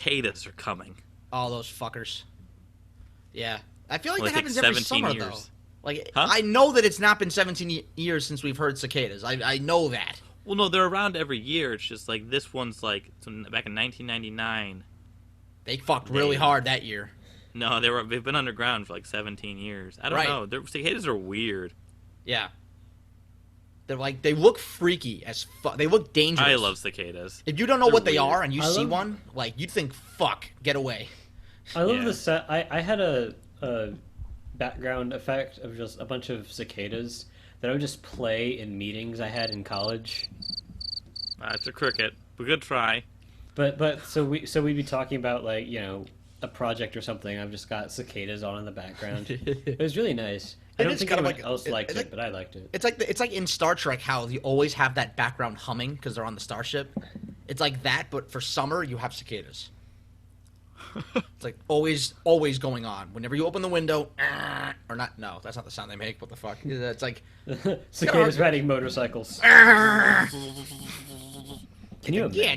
cicadas are coming. All those fuckers. Yeah. I feel like Well, that it takes happens every 17 summer, years. though. Like, Huh? I know that it's not been 17 years since we've heard cicadas. I know that. Well, no, they're around every year. It's just like this one's like back in 1999. They fucked really hard that year. No, they've been underground for like 17 years. I don't know. Cicadas are weird. Yeah. They're like, they look freaky as fuck. They look dangerous. I love cicadas. If you don't know They're what they weird. are and you see one, like, you'd think, fuck, get away. I love the set. I had a background effect of just a bunch of cicadas that I would just play in meetings I had in college. It's a cricket. But good try. But so we'd be talking about, like, you know, a project or something. I've just got cicadas on in the background. It was really nice. I don't think anyone else liked it, but I liked it. It's like in Star Trek how you always have that background humming because they're on the starship. It's like that, but for summer you have cicadas. It's like always going on. Whenever you open the window, or not. No, that's not the sound they make. What the fuck? It's like cicadas riding motorcycles. Can you imagine? Yeah,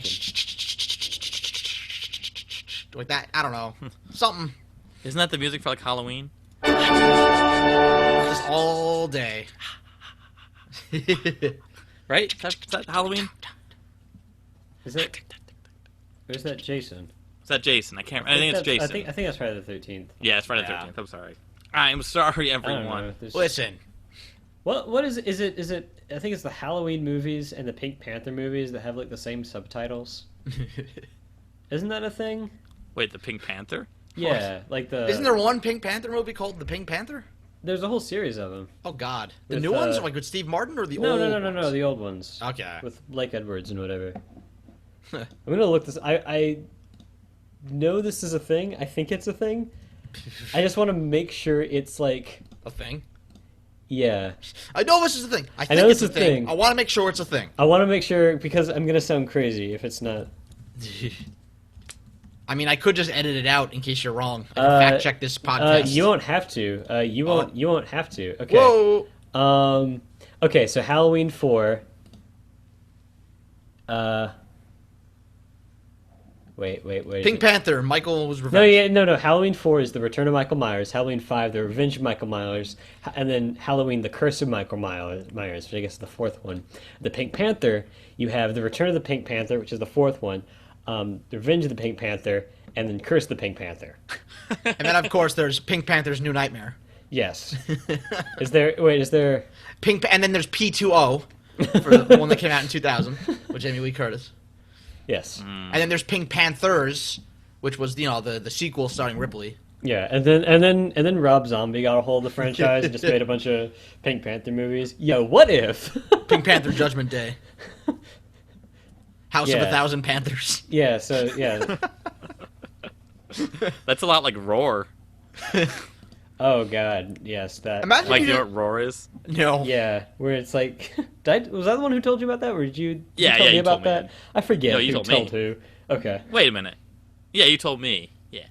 like that. I don't know. Something. Isn't that the music for like Halloween? Just all day. Right? Is that Halloween? Is it? Or is that Jason? Is that Jason? I think it's Jason. I think that's Friday the 13th. Yeah, it's Friday the 13th. I'm sorry. I'm sorry, everyone. Listen. What is it? I think it's the Halloween movies and the Pink Panther movies that have like the same subtitles. Isn't that a thing? Wait, the Pink Panther? Yeah, like the. Isn't there one Pink Panther movie called The Pink Panther? There's a whole series of them. Oh God, the With, new ones, like with Steve Martin, or the old? No, the old ones. Okay. With Blake Edwards and whatever. I'm gonna look this. I know this is a thing. I think it's a thing. I just want to make sure it's like a thing. Yeah. I know this is a thing. I think know it's it's a thing. I want to make sure it's a thing. I want to make sure because I'm gonna sound crazy if it's not. I mean, I could just edit it out in case you're wrong. I can fact check this podcast. You won't have to. You won't have to. Okay. Whoa. Okay. So Halloween 4. Wait. Pink Panther. Michael was revenge. No. Halloween 4 is the Return of Michael Myers. Halloween 5, the Revenge of Michael Myers, and then Halloween, the Curse of Michael Myers, which I guess is the fourth one. The Pink Panther, you have the Return of the Pink Panther, which is the fourth one. The Revenge of the Pink Panther, and then Curse of the Pink Panther. And then, of course, there's Pink Panther's New Nightmare. Yes. Is there... And then there's P2O, for the one that came out in 2000, with Jamie Lee Curtis. Yes. And then there's Pink Panthers, which was, the sequel starring Ripley. Yeah, and then Rob Zombie got a hold of the franchise and just made a bunch of Pink Panther movies. Yo, what if... Pink Panther Judgment Day. House of 1,000 Panthers. Yeah, so, yeah. That's a lot like Roar. Oh, God, yes, that... Imagine like, you know what Roar is? No. Yeah, where it's like... was I the one who told you about that, or did you Yeah, tell me you about told me. that? I forget No, you who told me. who. Okay. Wait a minute. Yeah, you told me. Yeah.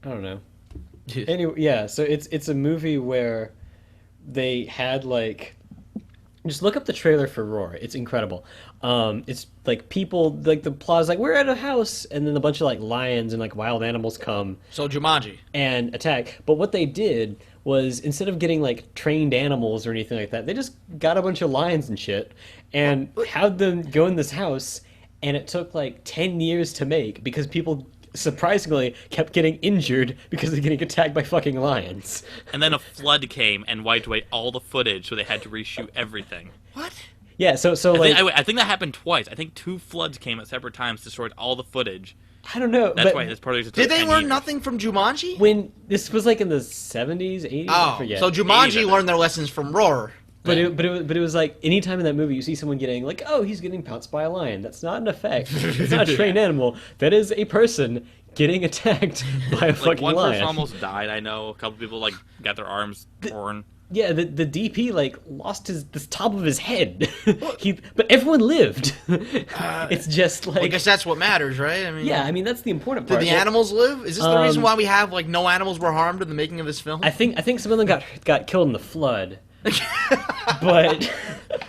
I don't know. Anyway, yeah, so it's a movie where they had, like... Just look up the trailer for Roar. It's incredible. It's like people, like the plot is like, we're at a house, and then a bunch of like lions and like wild animals come. So Jumanji. And attack. But what they did was, instead of getting like trained animals or anything like that, they just got a bunch of lions and shit and had them go in this house, and it took like 10 years to make because people surprisingly kept getting injured because they're getting attacked by fucking lions. And then a flood came and wiped away all the footage, so they had to reshoot everything. What? Yeah, so I think that happened twice. I think 2 floods came at separate times, destroyed all the footage. I don't know. That's why this project took Did they 10 learn years. nothing from Jumanji? When this was like in the 70s, 80s, I Oh, forget. so Jumanji Maybe. learned their lessons from Roar. But it was like, anytime in that movie you see someone getting like, oh, he's getting pounced by a lion. That's not an effect. It's not a trained animal. That is a person getting attacked by a Like, fucking one lion. person almost died, I know. A couple people, like, got their arms torn. Yeah, the DP like lost the top of his head. But everyone lived. It's just like, I guess that's what matters, right? I mean, yeah, I mean that's the important Did part. the animals live? Is this the reason why we have like no animals were harmed in the making of this film? I think some of them got killed in the flood. But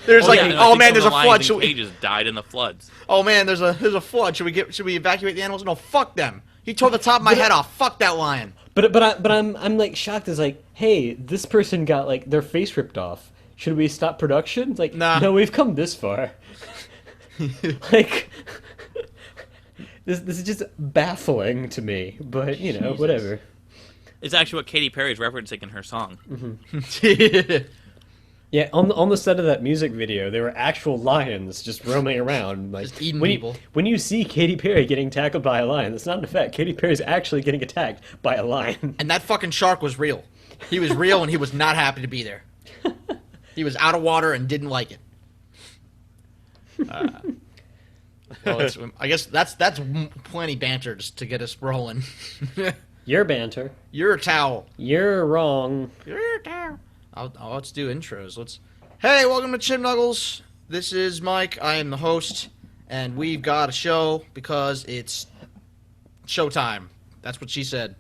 There's like, yeah, no, I oh think man, some there's of a the flood. lions Should in we, cages died in the floods. oh man, there's a flood. Should we evacuate the animals? No, fuck them. He tore the top of my head off. Fuck that lion. I'm like shocked. It's like, hey, this person got like their face ripped off. Should we stop production? It's like, Nah. no, we've come this far. Like, this is just baffling to me. But you know, whatever. It's actually what Katy Perry's referencing in her song. Yeah, on the set of that music video, there were actual lions just roaming around, like Just eating when people. when you see Katy Perry getting tackled by a lion, that's not an effect. Katy Perry's actually getting attacked by a lion. And that fucking shark was real. He was real, and he was not happy to be there. He was out of water and didn't like it. Well, I guess that's plenty banter just to get us rolling. Your banter. You're a towel. You're wrong. You're a towel. Let's do intros. Hey, welcome to Chimp Knuckles. This is Mike. I am the host, and we've got a show because it's showtime. That's what she said.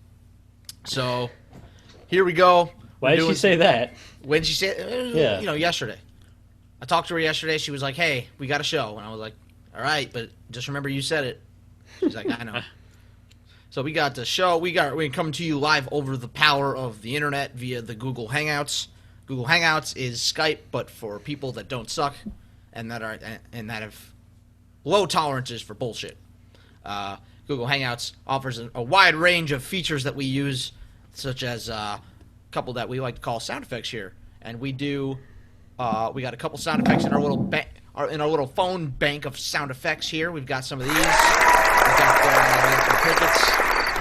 So, here we go. Why did she say that? When she said, Yeah. yesterday. I talked to her yesterday. She was like, hey, we got a show. And I was like, all right, but just remember you said it. She's like, I know. So we got the show. We're coming to you live over the power of the internet via the Google Hangouts. Google Hangouts is Skype, but for people that don't suck and that have low tolerances for bullshit. Google Hangouts offers a wide range of features that we use, such as a couple that we like to call sound effects here. And we got a couple sound effects in our little phone bank of sound effects here. We've got some of these. We've got some crickets.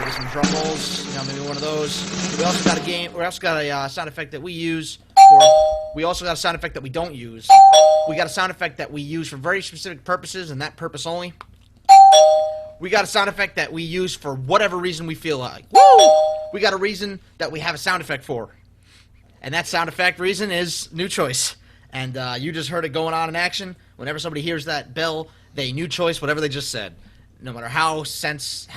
Maybe some drum rolls. Maybe one of those. We also got a game. We also got a sound effect that we use. We also got a sound effect that we don't use. We got a sound effect that we use for very specific purposes and that purpose only. We got a sound effect that we use for whatever reason we feel like. Woo! We got a reason that we have a sound effect for. And that sound effect reason is new choice. And you just heard it going on in action. Whenever somebody hears that bell, they new choice whatever they just said. No matter how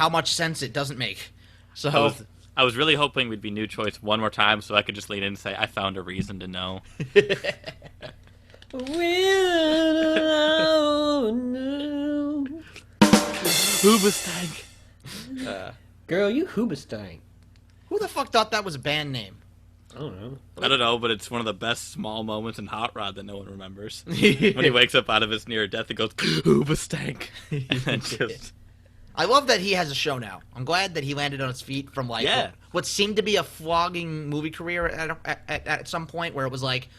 much sense it doesn't make. So I was really hoping we'd be new choice one more time so I could just lean in and say, I found a reason to know. Hoobastank. Girl, you hoobastank. who the fuck thought that was a band name? I don't know. I don't know, but it's one of the best small moments in Hot Rod that no one remembers. When he wakes up out of his near death, he goes, Hoobastank. And then just... I love that he has a show now. I'm glad that he landed on his feet from what seemed to be a flogging movie career at some point, where it was like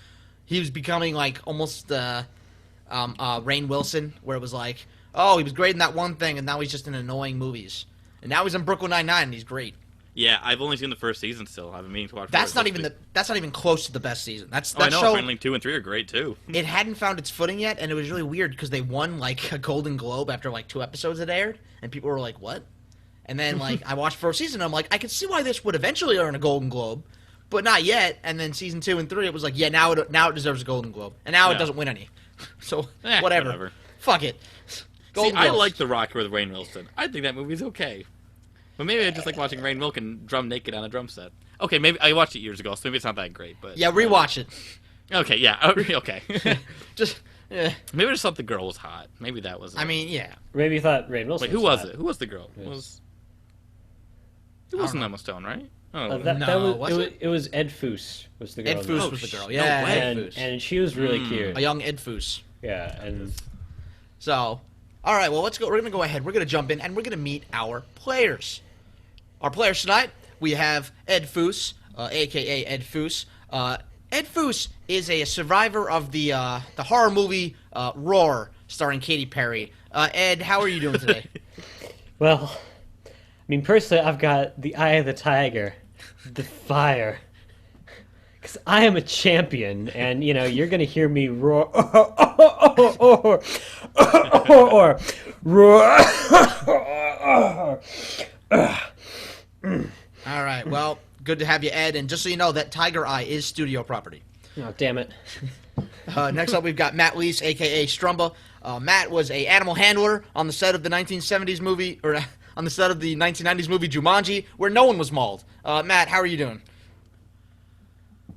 he was becoming like almost Rainn Wilson, where it was like, oh, he was great in that one thing, and now he's just in annoying movies. And now he's in Brooklyn Nine-Nine, and he's great. Yeah, I've only seen the first season still. I've been meaning to watch. That's not even close to the best season. That I know. show, Friendly 2 and 3 are great too. It hadn't found its footing yet, and it was really weird because they won like a Golden Globe after like 2 episodes had aired, and people were like, "What?" And then like I watched first season, and I'm like, I could see why this would eventually earn a Golden Globe, but not yet. And then season 2 and 3, it was like, yeah, now it deserves a Golden Globe, and now it doesn't win any. So whatever. Fuck it. See, I like The Rock with Rainn Wilson. I think that movie's okay. But maybe I just like watching Rainn Wilson drum naked on a drum set. Okay, maybe I watched it years ago, so maybe it's not that great. But yeah, rewatch it. Okay, yeah, okay. Just maybe I just thought the girl was hot. Maybe that was it. I mean, yeah. Maybe you thought Rainn Wilson. Wait, who was hot. it? Who was the girl? Yeah. It wasn't Emma Stone, right? Oh, It was Ed Foose was the girl. Ed Foose was the girl. Yeah, way. Ed Foose. And she was really cute. A young Ed Foose. Yeah, and So, all right, well, let's go. We're gonna go ahead. We're gonna jump in, and we're gonna meet our players. Our players tonight, we have Ed Foose, a.k.a. Ed Foose. Ed Foose is a survivor of the horror movie Roar, starring Katy Perry. Ed, how are you doing today? well, I mean, personally, I've got the eye of the tiger, the fire. Because I am a champion, and, you know, you're going to hear me roar, or roar. All right, well, good to have you, Ed. And just so you know, that tiger eye is studio property. Oh, damn it. Next up, we've got Matt Leese, a.k.a. Strumba. Matt was a animal handler on the set of the 1970s movie, or on the set of the 1990s movie Jumanji, where no one was mauled. Matt, how are you doing?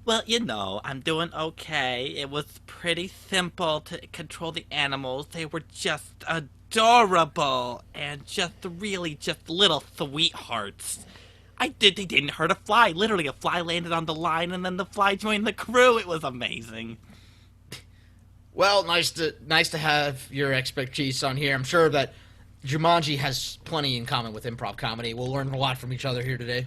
Well, I'm doing okay. It was pretty simple to control the animals. They were just adorable and just really just little sweethearts. They didn't hurt a fly. Literally, a fly landed on the line and then the fly joined the crew. It was amazing. Well, nice to have your expertise on here. I'm sure that Jumanji has plenty in common with improv comedy. We'll learn a lot from each other here today.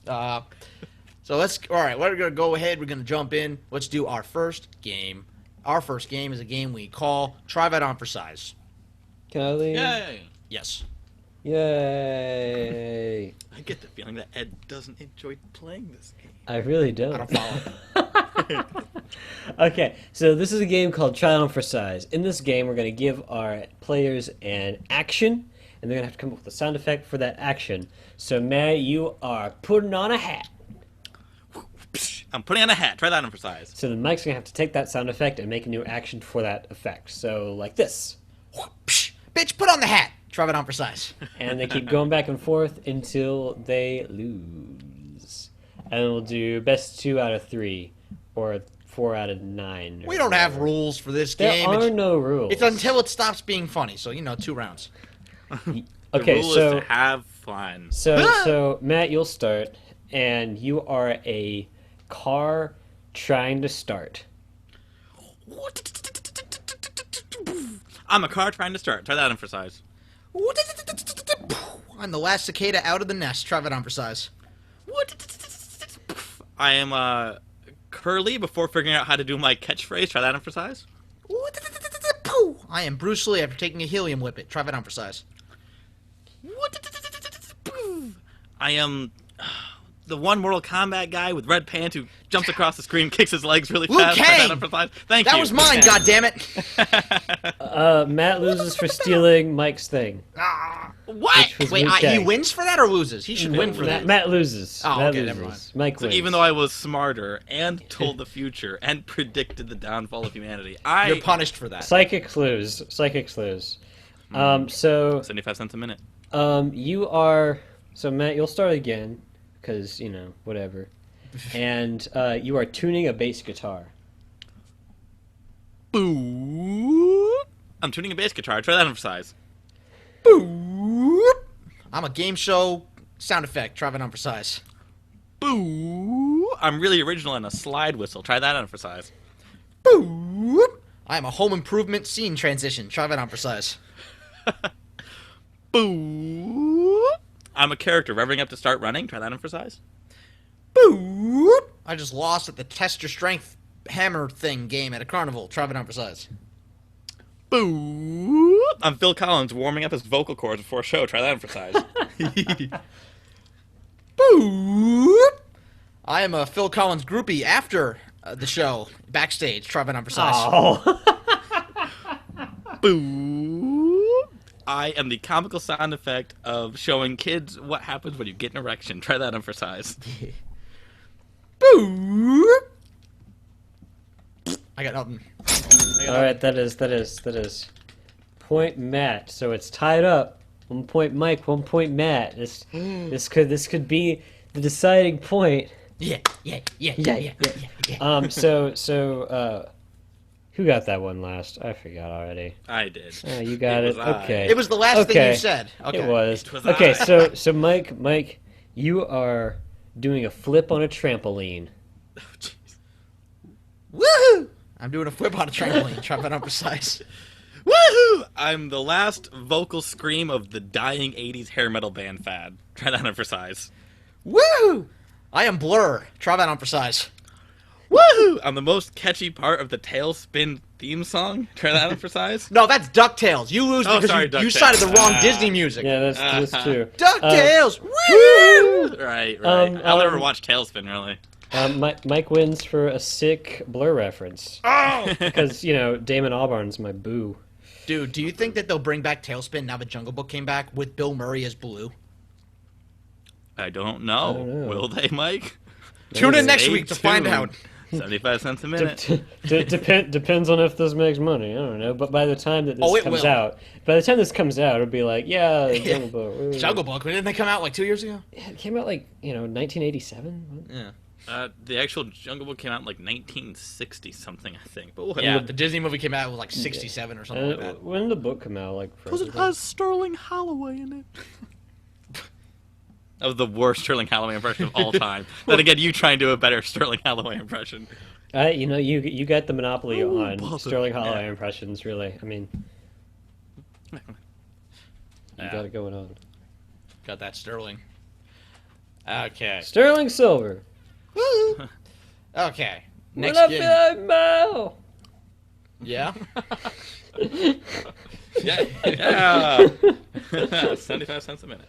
So all right, we're going to go ahead. We're going to jump in. Let's do our first game. Our first game is a game we call Try That On for Size. Kelly? Yay! Yes. Yay! I get the feeling that Ed doesn't enjoy playing this game. I really don't. I don't follow. Okay, so this is a game called Try It On for Size. In this game, we're going to give our players an action, and they're going to have to come up with a sound effect for that action. So, Matt, you are putting on a hat. I'm putting on a hat. Try that on for size. So the Mike's going to have to take that sound effect and make a new action for that effect. So, like this. Bitch, put on the hat. Try That On for Size. And they keep going back and forth until they lose. And we'll do best 2 out of 3, or 4 out of 9. We don't have rules for this game. There are no rules. It's until it stops being funny. So, 2 rounds. Okay, the rule so is to have fun. So Matt, you'll start, and you are a car trying to start. I'm a car trying to start. Try that on for size. I'm the last cicada out of the nest. Try That On for Size. I am Curly before figuring out how to do my catchphrase. Try that on for size. I am Bruce Lee after taking a helium whippet. Try That On for Size. I am the one Mortal Kombat guy with red pants who jumps across the screen, kicks his legs really Liu fast. Kang! Thank you. That was mine, goddammit! Matt loses for stealing Mike's thing. What? was Wait, Liu he Kang. wins for that or loses? He should win for that. Matt loses. Oh, Matt okay, loses. never mind. Mike So wins. even though I was smarter and told the future and predicted the downfall of humanity, You're punished for that. Psychics lose. Psychics lose. So 75 cents a minute. you are. So Matt, you'll start again, because whatever. And you are tuning a bass guitar. Boo! I'm tuning a bass guitar. Try that on for size. I'm a game show sound effect. Try That On for Size. Boo! I'm really original in a slide whistle. Try that on for size. I am a home improvement scene transition. Try That On for Size. Boo! I'm a character revving up to start running. Try that on for size. I just lost at the test your strength hammer thing game at a carnival. Try That On for Size. Boo! I'm Phil Collins warming up his vocal cords before a show. Try that on for size. I am a Phil Collins groupie after the show backstage. Try That On for Size. Oh. Boo! I am the comical sound effect of showing kids what happens when you get an erection. Try that on for size. I got nothing. All right, that is. Point Matt. So it's tied up. 1 point Mike, 1 point Matt. This could be the deciding point. Yeah. So who got that one last? I forgot already. I did. Oh, you got it. was I. Okay. It was the last thing you said. Okay. It was. It was Okay, I. so Mike, you are doing a flip on a trampoline. Oh, jeez. Woohoo! I'm doing a flip on a trampoline. Try That On for Size. Woohoo! I'm the last vocal scream of the dying 80s hair metal band fad. Try that on for size. Woohoo! I am Blur. Try That On for Size. Woohoo! I'm the most catchy part of the Tailspin theme song. Try that on for size. No, that's DuckTales. You lose Oh, because sorry, you DuckTales. cited the wrong Disney music. Yeah, that's true. DuckTales! Woo! Right. Um, never watched Tailspin, really. Mike wins for a sick Blur reference. Oh! Because, Damon Albarn's my boo. Dude, do you think that they'll bring back Tailspin now that Jungle Book came back with Bill Murray as Blue? I don't know. Will they, Mike? Tune in Stay next week to find out. 75 cents a minute. Depends on if this makes money. I don't know. But by the time that this comes out, it'll be like, Jungle Book. Jungle Book, didn't they come out like 2 years ago? It came out 1987. Yeah. The actual Jungle Book came out in like 1960 something, I think. But whatever. Yeah, the Disney movie came out, it was like 67 or something like that. When did the book come out? Like, Because it has Sterling Holloway in it. That was the worst Sterling Holloway impression of all time. Then again, you try and do a better Sterling Holloway impression. You got the monopoly on bother. Sterling Holloway impressions. Really, I mean, you Yeah. got it going on. Got that Sterling. Okay. Sterling Silver. Woo! Okay. Next What up, game. Mo? Yeah. Yeah. 75 cents a minute.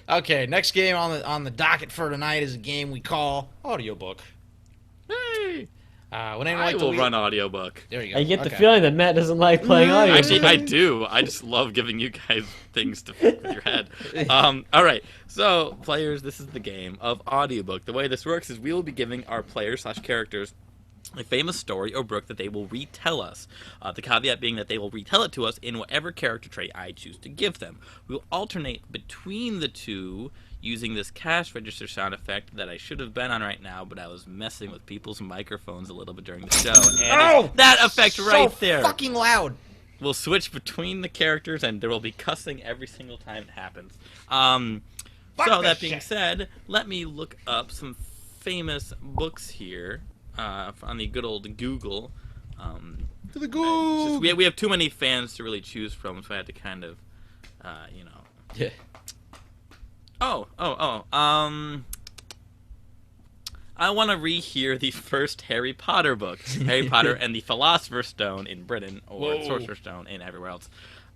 Okay. Next game on the docket for tonight is a game we call audiobook. Hey, Would anyone I like to will lead? run audiobook. There you go. I get the Okay. feeling that Matt doesn't like playing audio. Actually, I do. I just love giving you guys things to fit with your head. All right. So, players, this is the game of audiobook. The way this works is we will be giving our players/characters a famous story or book that they will retell us. The caveat being that they will retell it to us in whatever character trait I choose to give them. We will alternate between the two using this cash register sound effect that I should have been on right now, but I was messing with people's microphones a little bit during the show. And it's that effect right there. Fucking loud. We'll switch between the characters, and there will be cussing every single time it happens. Fuck So this that being shit. said, let me look up some famous books here on the good old Google. To the Google. We have too many fans to really choose from, so I had to kind of, you know. Yeah. I want to rehear the first Harry Potter book, Harry Potter and the Philosopher's Stone in Britain, or Whoa. Sorcerer's Stone in everywhere else.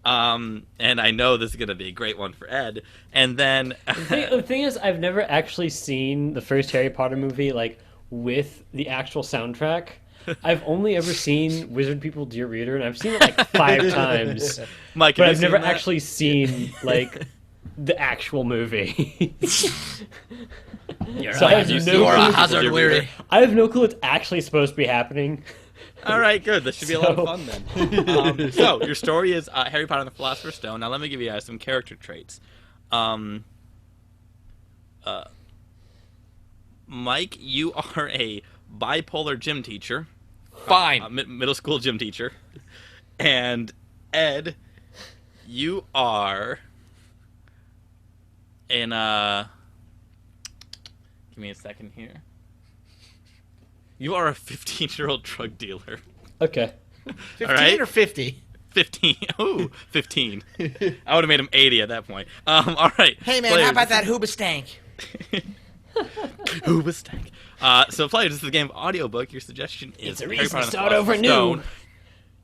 And I know this is going to be a great one for Ed. And then... The thing is, I've never actually seen the first Harry Potter movie like with the actual soundtrack. I've only ever seen Wizard People Dear Reader, and I've seen it like 5 times. Mike, But have I've you never seen that? actually seen like the actual movie. So I have You no see You're a Wizard clue. People hazard, Dear weary. Reader? I have no clue what's actually supposed to be happening. All right, good. This should be a lot of So- fun then. So your story is Harry Potter and the Philosopher's Stone. Now let me give you guys some character traits. Mike, you are a bipolar gym teacher, Fine. middle school gym teacher, and Ed, you are in Give me a second here. You are a 15-year-old drug dealer. Okay. 15 right. or 50? 15. Ooh, 15. I would have made him 80 at that point. All right. Hey, man, players, how about that hoobastank? Who was tank? So, players, this is the game of audiobook. Your suggestion is It's a Harry reason Potter to and the start over Philosopher's new. Stone.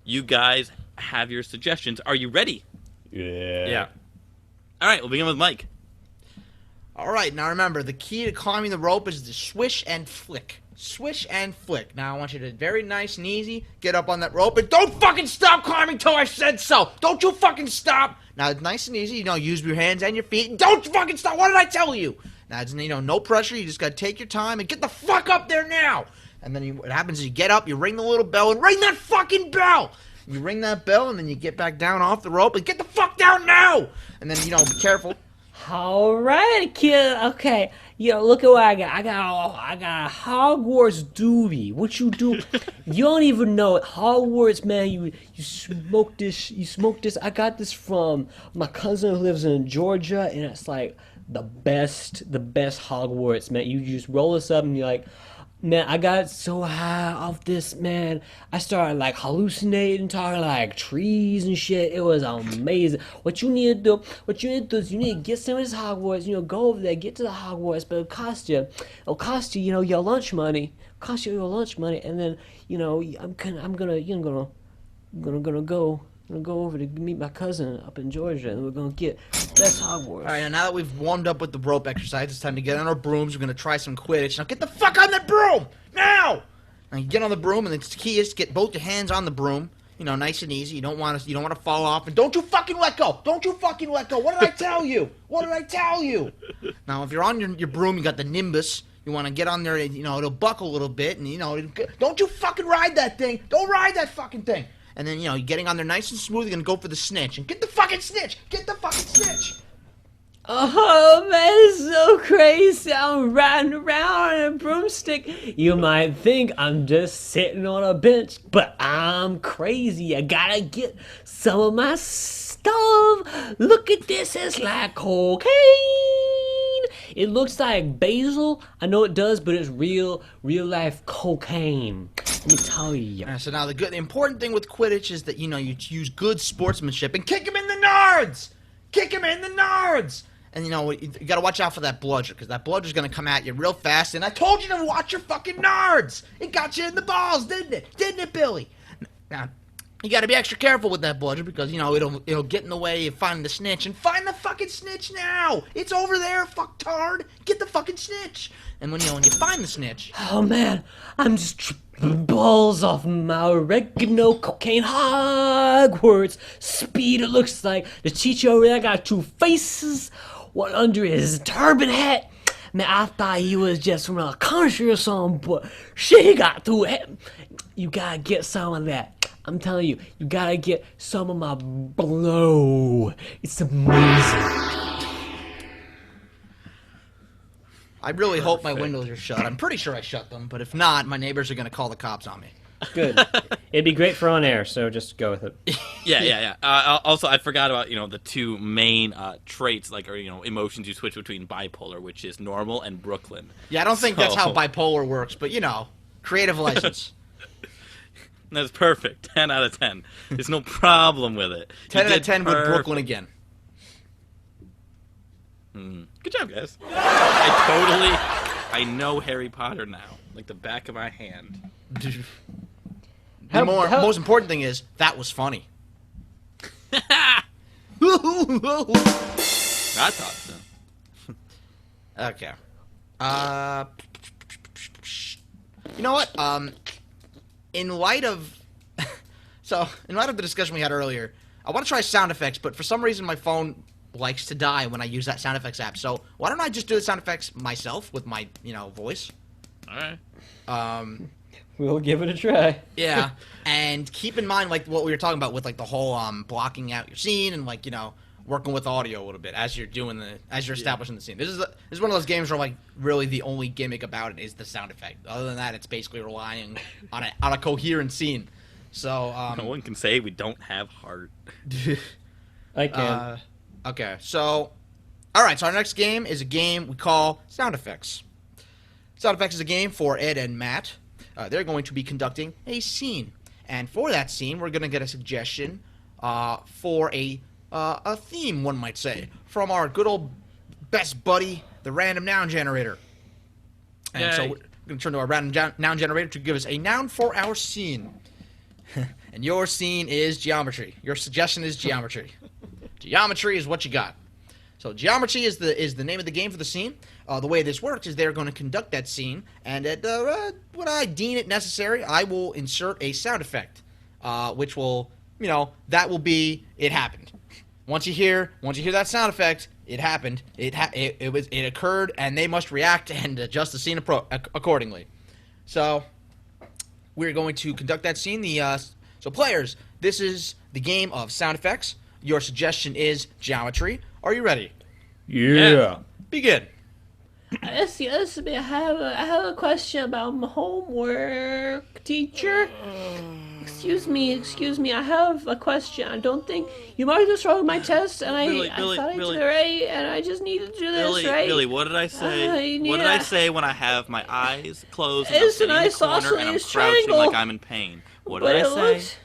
You guys have your suggestions. Are you ready? Yeah. All right, we'll begin with Mike. All right, now remember, the key to climbing the rope is to swish and flick. Swish and flick. Now I want you to, very nice and easy, get up on that rope and don't fucking stop climbing till I said so. Don't you fucking stop. Now it's nice and easy, use your hands and your feet. And don't fucking stop. What did I tell you? Now it's, no pressure. You just gotta take your time and get the fuck up there now. And then what happens is you get up, you ring the little bell, and ring that fucking bell. You ring that bell, and then you get back down off the rope and get the fuck down now. And then, be careful. All right, kid. Okay, look at what I got. I got a Hogwarts doobie. What you do? You don't even know it. Hogwarts, man. You smoke this. You smoke this. I got this from my cousin who lives in Georgia, and it's like the best Hogwarts, man. You just roll this up, and you're like, man, I got so high off this, man. I started like hallucinating, talking like trees and shit. It was amazing. What you need to do is you need to get some of this Hogwarts. Go over there, get to the Hogwarts, but it'll cost you, your lunch money. Cost you your lunch money, and then, I'm gonna go over to meet my cousin up in Georgia, and we're gonna get best Hogwarts. All right, now that we've warmed up with the rope exercise, it's time to get on our brooms. We're going to try some Quidditch. Now get the fuck on that broom! Now! Now you get on the broom, and the key is to get both your hands on the broom. Nice and easy. You don't want to fall off, and don't you fucking let go! Don't you fucking let go! What did I tell you? What did I tell you? Now, if you're on your broom, you got the Nimbus. You want to get on there, and, it'll buckle a little bit, and, don't you fucking ride that thing! Don't ride that fucking thing! And then, you're getting on there nice and smooth, you're going to go for the snitch. And get the fucking snitch! Get the fucking snitch! Oh man, it's so crazy. I'm riding around on a broomstick. You might think I'm just sitting on a bench, but I'm crazy. I gotta get some of my stuff. Look at this, it's like cocaine. It looks like basil. I know it does, but it's real life cocaine. Let me tell you. So now the important thing with Quidditch is that you use good sportsmanship and kick him in the nards. Kick him in the nards. And you got to watch out for that bludger, because that bludger's going to come at you real fast. And I told you to watch your fucking nards. It got you in the balls, didn't it? Didn't it, Billy? Now, you got to be extra careful with that bludger, because it'll get in the way of finding the snitch. And find the fucking snitch now. It's over there, fucktard. Get the fucking snitch. And when you find the snitch, Oh man, I'm just tripping balls off my oregano cocaine Hogwarts speed. It looks like the teacher over there got two faces, one under his turban hat. Man, I thought he was just from a country or something, but shit, he got through it. You gotta get some of that. I'm telling you, you gotta get some of my blow. It's amazing. I really hope my windows are shut. I'm pretty sure I shut them, but if not, my neighbors are going to call the cops on me. Good. It'd be great for on air, so just go with it. Yeah. Also, I forgot about the two main traits, or emotions you switch between bipolar, which is normal, and Brooklyn. Yeah, I don't think that's how bipolar works, but creative license. That's perfect. 10 out of 10. There's no problem with it. 10 out of 10 with Brooklyn again. Good job, guys. I know Harry Potter now, like the back of my hand. Most important thing is, that was funny. I thought so. Okay. You know what? In light of the discussion we had earlier, I want to try sound effects, but for some reason my phone likes to die when I use that sound effects app. So why don't I just do the sound effects myself with my, voice? All right. We'll give it a try. Yeah. And keep in mind, like, what we were talking about with, like, the whole blocking out your scene and, like, working with audio a little bit as you're establishing the scene. This is one of those games where, like, really the only gimmick about it is the sound effect. Other than that, it's basically relying on a coherent scene. So no one can say we don't have heart. I can. Okay, so all right. So our next game is a game we call Sound Effects. Sound Effects is a game for Ed and Matt. They're going to be conducting a scene, and for that scene, we're going to get a suggestion for a theme, one might say, from our good old best buddy, the random noun generator. And so we're going to turn to our random noun generator to give us a noun for our scene. And your scene is geometry. Your suggestion is geometry. Geometry is what you got. So geometry is the name of the game for the scene. The way this works is they're going to conduct that scene, and when I deem it necessary, I will insert a sound effect, which will, that will be it happened. Once you hear that sound effect, it happened. It occurred, and they must react and adjust the scene accordingly. So we're going to conduct that scene. So players, this is the game of sound effects. Your suggestion is geometry. Are you ready? Yeah. Begin. Excuse me, I have a question about my homework, teacher. Excuse me, I have a question. I don't think you might just wrote my test, and I thought I did it right, and I just need to do this right. Billy, what did I say? What did I say when I have my eyes closed and It's I'm an sitting in the corner and I'm isosceles crouching triangle. like I'm in pain? What did I say?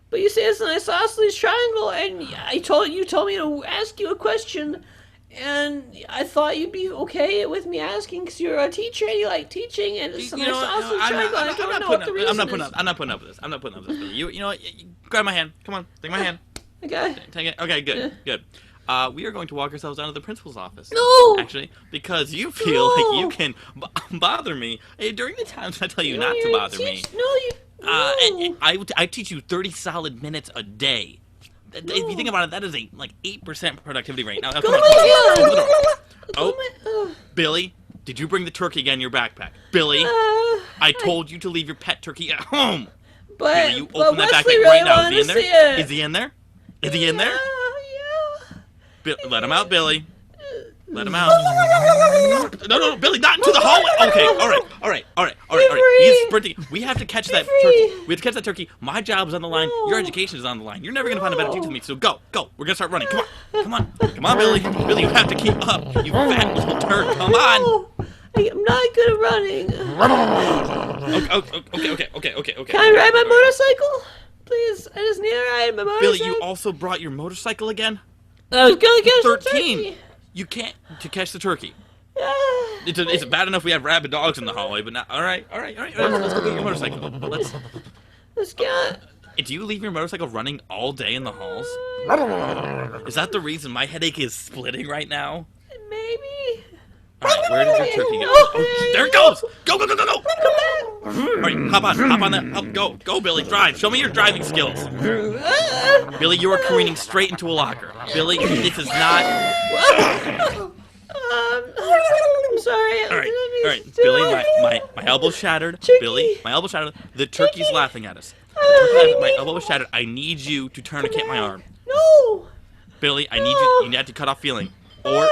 But you say it's an isosceles triangle, and you told me to ask you a question, and I thought you'd be okay with me asking because you're a teacher and you like teaching, and it's an isosceles triangle. I don't know what the reason is. I'm not putting up with this. I'm not putting up with this, Billy. You know what? Grab my hand. Come on, take my hand. Okay. Take it. Okay, good, good. We are going to walk ourselves down to the principal's office. No! Actually, because you feel like you can bother me during the times I tell you not to bother me. And I teach you 30 solid minutes a day. If you think about it, that is a 8% productivity rate. Now, come on. Oh, Billy, did you bring the turkey again in your backpack? Billy, I told you to leave your pet turkey at home. But Billy, you open that backpack right now. Is he in there? Is he in there? Is he in there? Let him out, Billy. Let him out. No, Billy, not into the hallway. Okay, all right. He's sprinting. We have to catch that turkey. We have to catch that turkey. My job is on the line. Your education is on the line. You're never gonna find a better teacher than me. So go. We're gonna start running. Come on, Billy. Billy, you have to keep up. You fat little turd. Come on. No, I'm not good at running. Okay. Can I ride my motorcycle? Please, I just need to ride my motorcycle. Billy, you also brought your motorcycle again? I was gonna get some 13. turkey. You can't to catch the turkey. Ah. It's bad enough we have rabid dogs in the hallway, but now, all right. Let's go get your motorcycle. Let's get. Do you leave your motorcycle running all day in the halls? Is that the reason my headache is splitting right now? Maybe. All right, where did your turkey go? Oh, there it goes! Go! All right, hop on that. Go, Billy, drive. Show me your driving skills. Billy, you are careening straight into a locker. Billy, this is not. I'm sorry. All right, Billy, my elbow's shattered. Turkey. Billy, my elbow's shattered. The turkey's laughing at us. My elbow is shattered. I need you to tourniquet my arm. No. Billy, I need you. You have to cut off feeling, or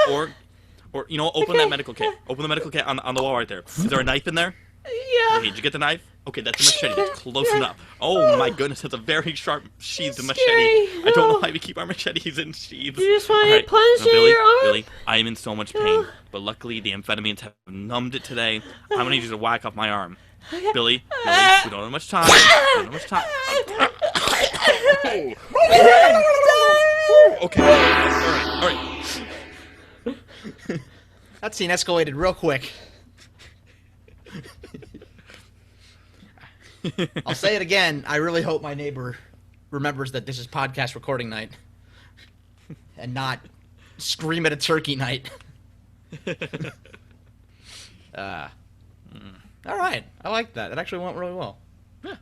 open that medical kit. Open the medical kit on the wall right there. Is there a knife in there? Yeah. Okay, did you get the knife? Okay, that's a machete. That's close enough. Oh my goodness, that's a very sharp sheathed machete. Scary. I don't know No. why we keep our machetes in sheaths. You just want All to punch in Billy, your arm? Billy, I am in so much pain, but luckily the amphetamines have numbed it today. I'm gonna need you to whack off my arm. Billy, we don't have much time. Okay. All right. That scene escalated real quick. I'll say it again. I really hope my neighbor remembers that this is podcast recording night and not scream at a turkey night. All right. I like that. It actually went really well. Yeah.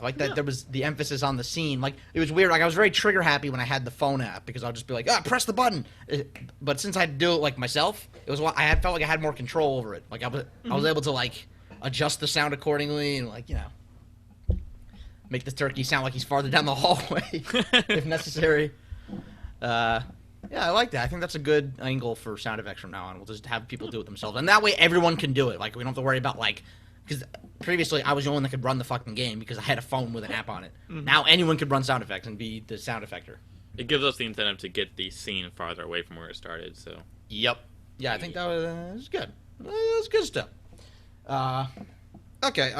I like that there was the emphasis on the scene. Like, it was weird. Like, I was very trigger happy when I had the phone app because I'll just be like, press the button. But since I had to do it, like, myself, it was felt like I had more control over it. Like, I was able to, like, adjust the sound accordingly and, like, make the turkey sound like he's farther down the hallway if necessary. Yeah, I like that. I think that's a good angle for sound effects from now on. We'll just have people do it themselves. And that way everyone can do it. Like, we don't have to worry about, like... Because previously I was the only one that could run the fucking game because I had a phone with an app on it. Now anyone could run sound effects and be the sound effector. It gives us the incentive to get the scene farther away from where it started, so... Yep. Yeah, I think that was good. That was good stuff. Okay,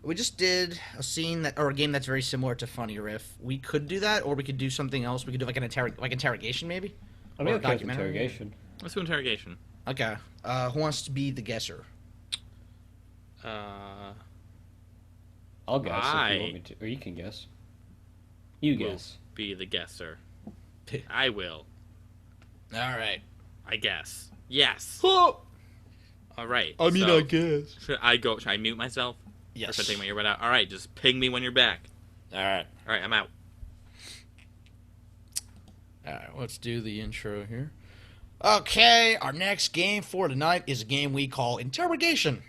we just did a scene or a game that's very similar to Funny Riff. We could do that, or we could do something else. We could do like an interrogation, maybe. I mean, Or a okay with documentary. interrogation. Let's do interrogation. Okay. Who wants to be the guesser? I'll guess if I you want me to, or you can guess. You Will guess. be the guesser. I will. All right. I guess. Yes. Oh, All right. I mean, so, I guess. Should I mute myself? Or Yes. should I take my earbud out? All right, just ping me when you're back. All right. All right, I'm out. All right, let's do the intro here. Okay, our next game for tonight is a game we call Interrogation.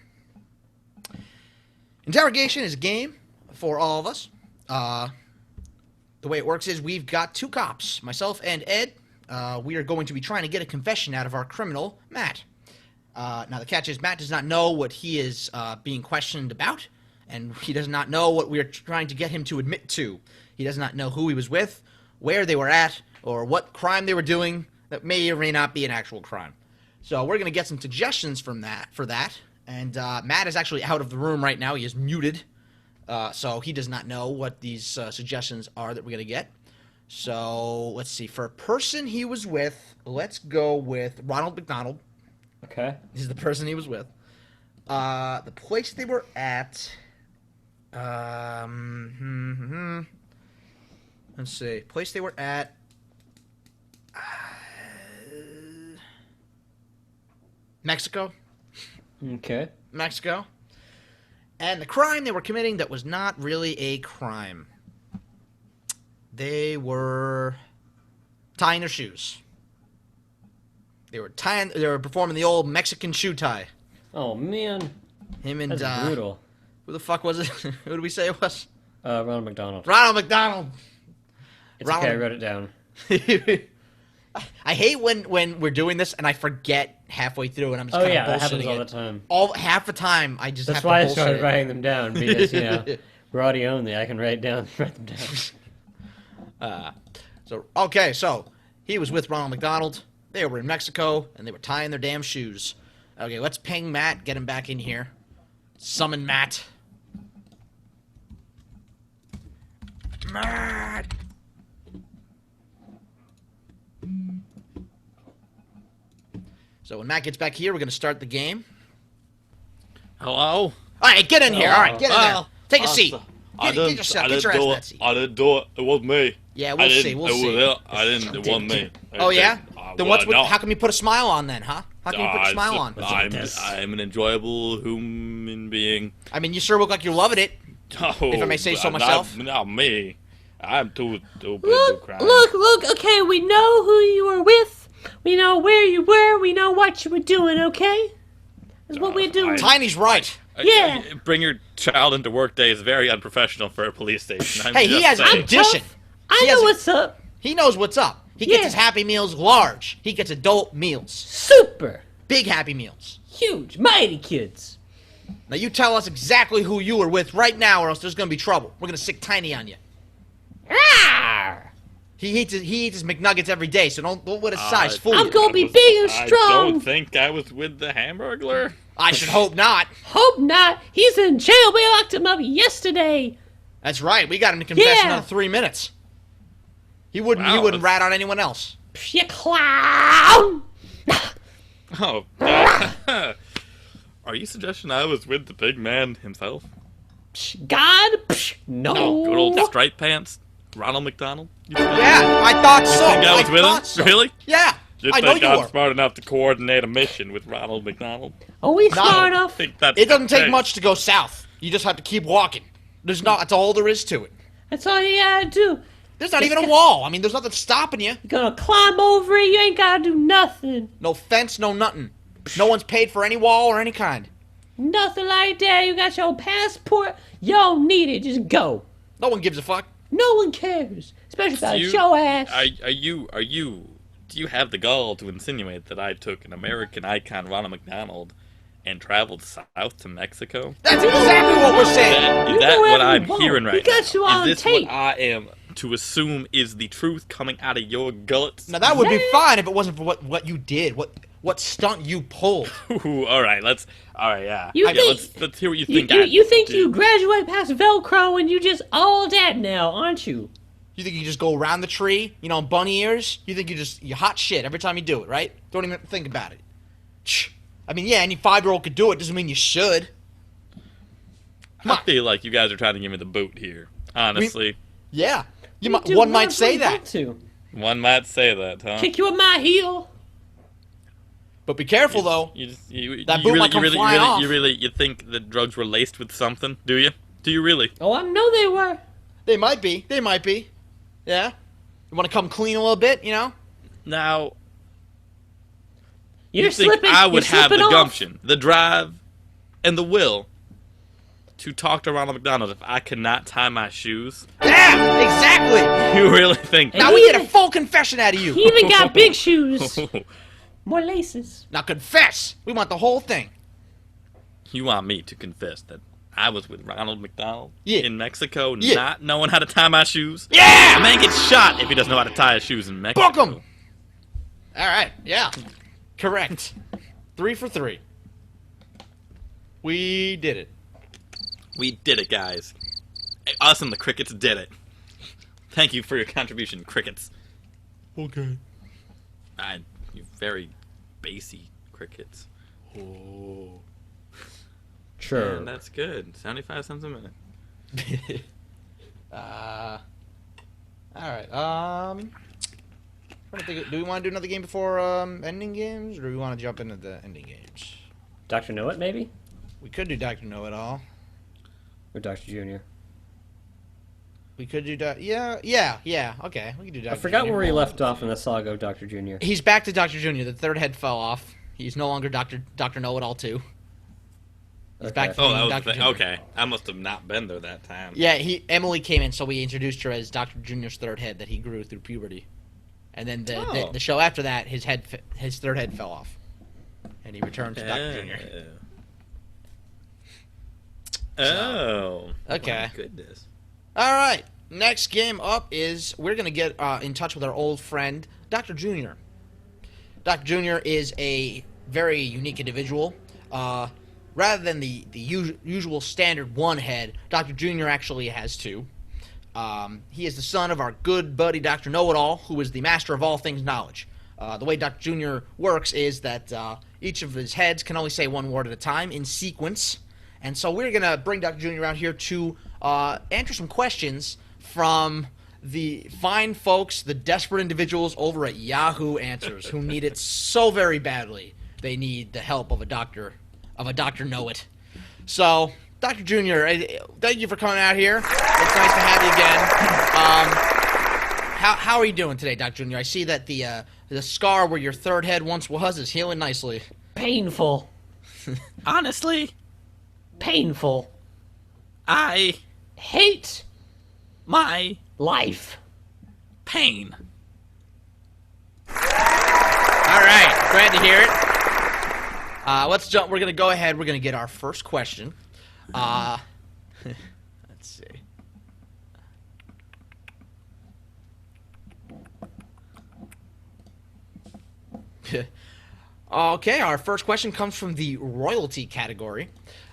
Interrogation is a game for all of us. The way it works is we've got two cops, myself and Ed. We are going to be trying to get a confession out of our criminal, Matt. Now, the catch is Matt does not know what he is being questioned about, and he does not know what we are trying to get him to admit to. He does not know who he was with, where they were at, or what crime they were doing that may or may not be an actual crime. So we're going to get some suggestions for that. And Matt is actually out of the room right now. He is muted. So he does not know what these suggestions are that we're going to get. So let's see. For a person he was with, let's go with Ronald McDonald. Okay. This is the person he was with. The place they were at. Let's see. Place they were at. Mexico. Okay. Mexico. And the crime they were committing that was not really a crime. They were tying their shoes. They were performing the old Mexican shoe tie. Oh man, Him and that's brutal. who the fuck was it? Who did we say it was? Ronald McDonald. Ronald McDonald. It's Ronald- okay, I wrote it down. I hate when we're doing this and I forget halfway through and I'm just Oh kind yeah, of that happens bullshitting all the it. time. Half the time I just That's have why I to started bullshit it. writing them down because we're audio only. I can write them down. So he was with Ronald McDonald. They were in Mexico and they were tying their damn shoes. Okay, let's ping Matt, get him back in here. Summon Matt. Matt. So when Matt gets back here, we're gonna start the game. Hello? All right, get in here. All right, get in there. Take a seat. Get your ass in that seat. I didn't do it. It was me. Yeah, we'll see. We'll see. It wasn't me. Oh yeah? Then what's with? No. How come you put a smile on then, huh? How can you put a smile on? I'm an enjoyable human being. I mean, you sure look like you're loving it. Oh, If I may say so myself. Not me. I'm too stupid to Look, cry. look, okay, we know who you were with. We know where you were. We know what you were doing, okay? That's what we're doing. Tiny's right. Yeah. Bring your child into work day is very unprofessional for a police station. I'm Hey, he just has a saying. condition. I He know has a- what's up. He knows what's up. He gets Yeah. his Happy Meals large. He gets adult meals. Super. Big Happy Meals. Huge. Mighty kids. Now you tell us exactly who you were with right now or else there's going to be trouble. We're going to stick Tiny on you. Rawr. He eats his McNuggets every day, so don't let his size fool I'm you. gonna be big and I strong. don't think I was with the Hamburglar. I should hope not. Hope not. He's in jail. We locked him up yesterday. That's right. We got him to confess in Yeah. another 3 minutes. He wouldn't Wow, rat that's- on anyone else. Psh, you clown. Oh. Are you suggesting I was with the big man himself? Psh, God. Psh, no. Good old striped pants? Ronald McDonald? You think Yeah, I thought so. I was with thought him? so. Really? Yeah, You I know think you I'm were. smart enough to coordinate a mission with Ronald McDonald? Are we No. smart I enough? think that's It doesn't take okay. much to go south. You just have to keep walking. That's all there is to it. That's all you gotta do. There's not even a wall. I mean, there's nothing stopping you. You're gonna climb over it. You ain't gotta do nothing. No fence, no nothing. No one's paid for any wall or any kind. Nothing like that. You got your passport. You don't need it. Just go. No one gives a fuck. No one cares. Especially about You- your ass. Do you have the gall to insinuate that I took an American icon, Ronald McDonald, and traveled south to Mexico? That's exactly what we're saying. Is You that do what whatever I'm you want. hearing right We got now? you on Is this tape. what I am to assume is the truth coming out of your guts? Now that would be Yeah. fine if it wasn't for what you did, what stunt you pulled. Ooh, all right, yeah. You Yeah, think- let's hear what you You, think. you think did. you graduate past Velcro and you just all that now, aren't you? You think you just go around the tree, bunny ears? You think you hot shit every time you do it, right? Don't even think about it. I mean, yeah, any 5-year-old could do it. Doesn't mean you should. I feel like you guys are trying to give me the boot here. Honestly, Yeah, Do one might whatever say you that. want to. one might say that, huh? Kick you with my heel. But be careful though. That boot might come flying off. You think that drugs were laced with something? Do you? Do you really? Oh, I know they were. They might be. They might be. Yeah. You want to come clean a little bit, Now, You're you think slipping. I would you're have the slipping off. gumption, the drive, and the will to talk to Ronald McDonald if I could not tie my shoes? Yeah, exactly. You really think? Now He we get a even- full confession out of you. He even got big shoes. More laces. Now confess. We want the whole thing. You want me to confess that I was with Ronald McDonald Yeah. in Mexico, Yeah. not knowing how to tie my shoes? Yeah! A man gets shot if he doesn't know how to tie his shoes in Mexico. Book 'em. All right. Yeah. Correct. 3 for 3. We did it. We did it, guys. Us and the crickets did it. Thank you for your contribution, crickets. Okay. You very bassy crickets. Oh. Sure. Man, that's good. 75 cents a minute. All right. Trying to think, do we want to do another game before ending games, or do we want to jump into the ending games? Dr. Know It, maybe? We could do Dr. Know-It-All. Or Dr. Junior? We could do Okay, we could do Dr. I forgot Junior. where he left off in the saga of Dr. Junior. He's back to Dr. Junior. The third head fell off. He's no longer Dr. Know-It-All 2. He's back Okay. from Oh, that was Dr. the thing. Junior. Okay. I must have not been there that time. Yeah, Emily came in, so we introduced her as Dr. Junior's third head that he grew through puberty. And then Oh. the show after that, his third head fell off, and he returned to Dr. Junior. Oh. Okay. My goodness. All right. Next game up is we're gonna get in touch with our old friend Dr. Junior. Dr. Junior is a very unique individual. Rather than the usual standard one head, Dr. Junior actually has two. He is the son of our good buddy Dr. Know-It-All, who is the master of all things knowledge. The way Dr. Junior works is that each of his heads can only say one word at a time in sequence. And so we're going to bring Dr. Junior out here to answer some questions from the fine folks, the desperate individuals over at Yahoo Answers, who need it so very badly. They need the help of a Dr. Know-It. So, Dr. Junior, thank you for coming out here. It's nice to have you again. How are you doing today, Dr. Junior? I see that the scar where your third head once was is healing nicely. Painful. Honestly, Painful. I Hate my life. pain. All right, glad to hear it. Let's jump. We're gonna go ahead. We're gonna get our first question. Let's see. Okay, our first question comes from the royalty category,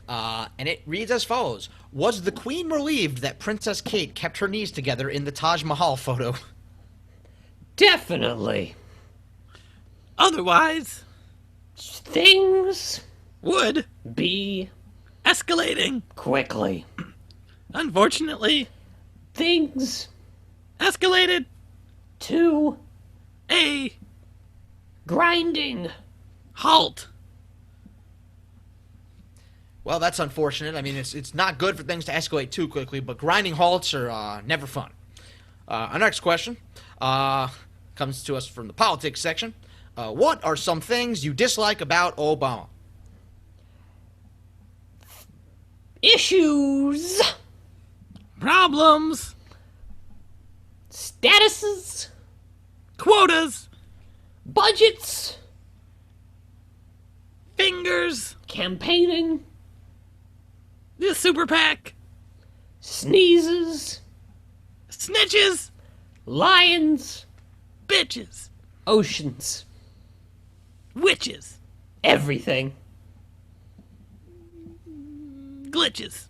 and it reads as follows: Was the Queen relieved that Princess Kate kept her knees together in the Taj Mahal photo? Definitely. Otherwise, Things would be escalating. quickly. Unfortunately, Things escalated to a grinding. halt. Well, that's unfortunate. I mean, it's not good for things to escalate too quickly, but grinding halts are never fun. Our next question comes to us from the politics section. What are some things you dislike about Obama? Issues. Problems, Statuses. quotas, Budgets. fingers, Campaigning. the super PAC, Sneezes. snitches, Lions. bitches, Oceans. witches, Everything. glitches.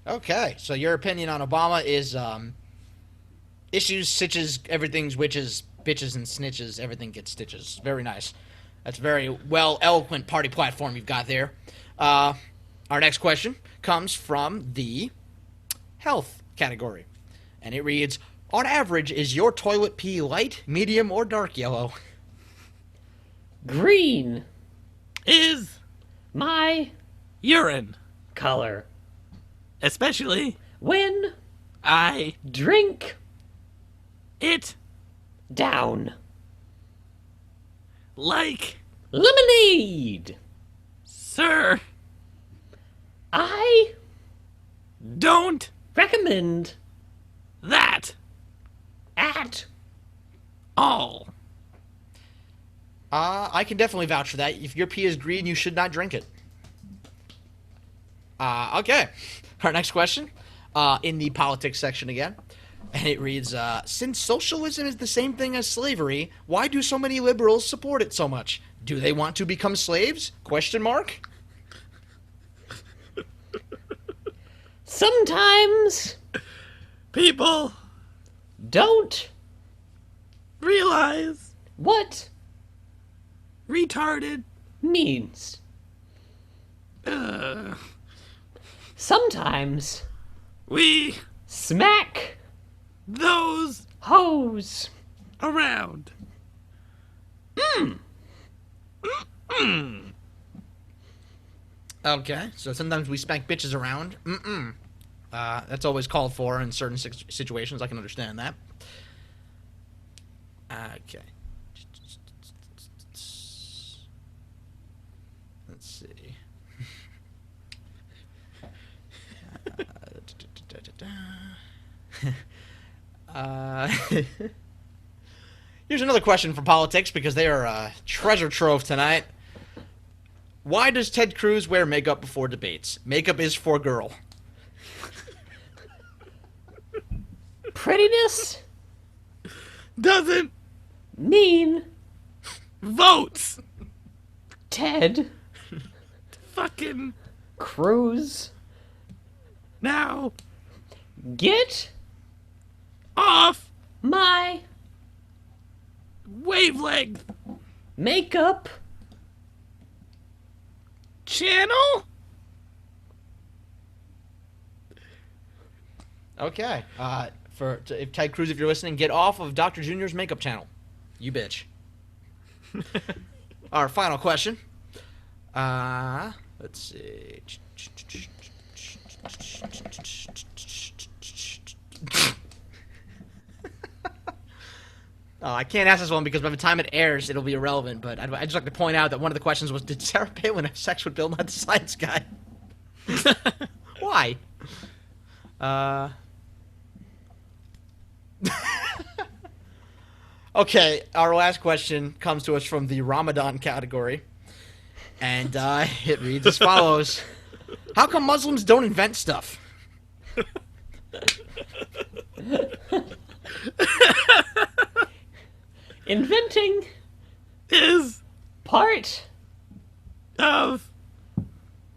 Okay, so your opinion on Obama is issues, stitches, everything's witches, bitches, and snitches. Everything gets stitches. Very nice. That's a very well eloquent party platform you've got there. Our next question comes from the health category, and it reads: On average, is your toilet pee light, medium, or dark yellow? Green. Is My urine, color. especially When I drink it down. like, Lemonade. sir, I don't recommend that at all. I can definitely vouch for that. If your pee is green, you should not drink it. Okay. Our next question, in the politics section again, and it reads: Since socialism is the same thing as slavery, why do so many liberals support it so much? Do they want to become slaves? Question mark. sometimes People don't realize what retarded. means. Uh, Sometimes we smack those hose. around. Okay, so sometimes we smack bitches around. That's always called for in certain situations. I can understand that. Okay. Let's see. Uh, Here's another question for politics because they are a treasure trove tonight. Why does Ted Cruz wear makeup before debates? Makeup is for girl. Prettiness? Doesn't Mean? votes. Ted? Fucking Cruz? now Get off my wavelength makeup channel. Okay. If Ted Cruz, if you're listening, get off of Dr. Junior's makeup channel. You bitch. Our final question. Let's see. I can't ask this one because by the time it airs, it'll be irrelevant. But I'd just like to point out that one of the questions was, did Sarah Palin have sex with Bill Nye the Science Guy? Why? Okay, our last question comes to us from the Ramadan category. And it reads as follows. How come Muslims don't invent stuff? inventing Is part of